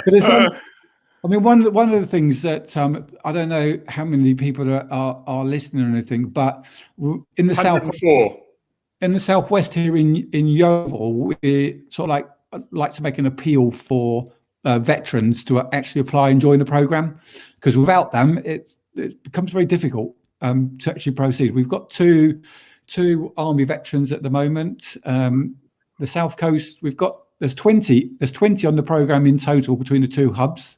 C: But it's I mean, one of the things that I don't know how many people are listening or anything, but in the southwest here in Yeovil, we sort of like to make an appeal for veterans to actually apply and join the program, because without them, it becomes very difficult to actually proceed. We've got two Army veterans at the moment. The South Coast, there's 20 on the program in total between the two hubs.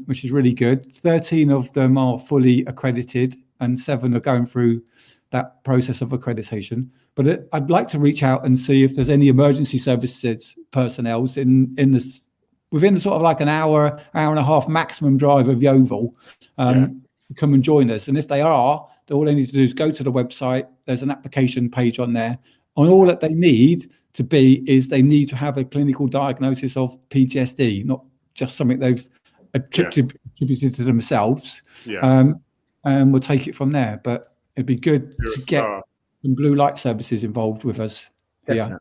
C: Which is really good. 13 of them are fully accredited and 7 are going through that process of accreditation. But I'd like to reach out and see if there's any emergency services personnel within sort of like an hour and a half maximum drive of Yeovil, come and join us. And if they are, all they need to do is go to the website. There's an application page on there. And all that they need to be is they need to have a clinical diagnosis of PTSD, not just something they've attributed to themselves, and we'll take it from there. But it'd be good to get some blue light services involved with us.
A: Definitely.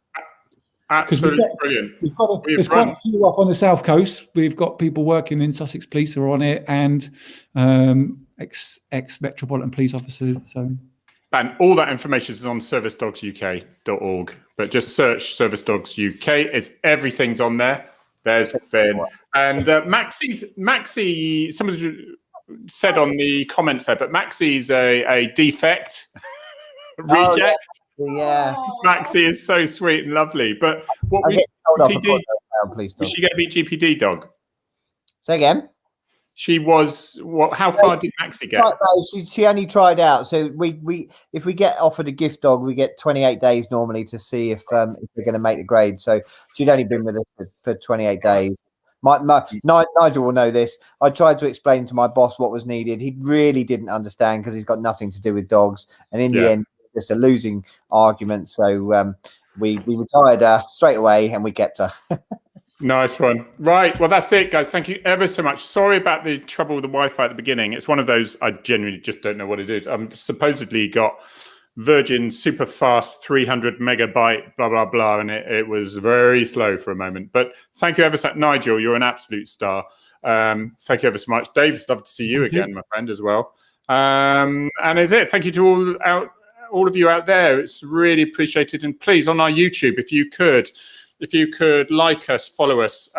B: Absolutely brilliant.
C: There's quite a few up on the South Coast. We've got people working in Sussex Police are on it, and ex-Metropolitan Police officers. So.
B: And all that information is on servicedogsuk.org. But just search Service Dogs UK. Everything's on there. There's Finn. And Maxie, somebody said on the comments there, but Maxie's a defect reject.
A: Yeah.
B: Maxie is so sweet and lovely. But what we did she get a GPD dog?
A: Say again?
B: She was how far did Maxie get?
A: She only tried out. So we if we get offered a gift dog, we get 28 days normally to see if we're going to make the grade. So she'd only been with us for 28 days. Nigel will know this. I tried to explain to my boss what was needed. He really didn't understand because he's got nothing to do with dogs. And in the end, just a losing argument. So we retired her straight away and we kept her.
B: Nice one. Right. Well, that's it, guys. Thank you ever so much. Sorry about the trouble with the Wi-Fi at the beginning. It's one of those, I genuinely just don't know what it is. Supposedly got Virgin super fast 300 megabyte, blah, blah, blah. And it was very slow for a moment. But thank you ever so much. Nigel, you're an absolute star. Thank you ever so much. Dave, it's lovely to see you again, my friend, as well. And is it. Thank you to all of you out there. It's really appreciated. And please, on our YouTube, if you could like us, follow us,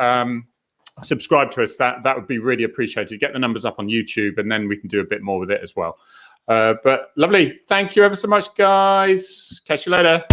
B: subscribe to us, that would be really appreciated. Get the numbers up on YouTube, and then we can do a bit more with it as well. But lovely. Thank you ever so much, guys. Catch you later.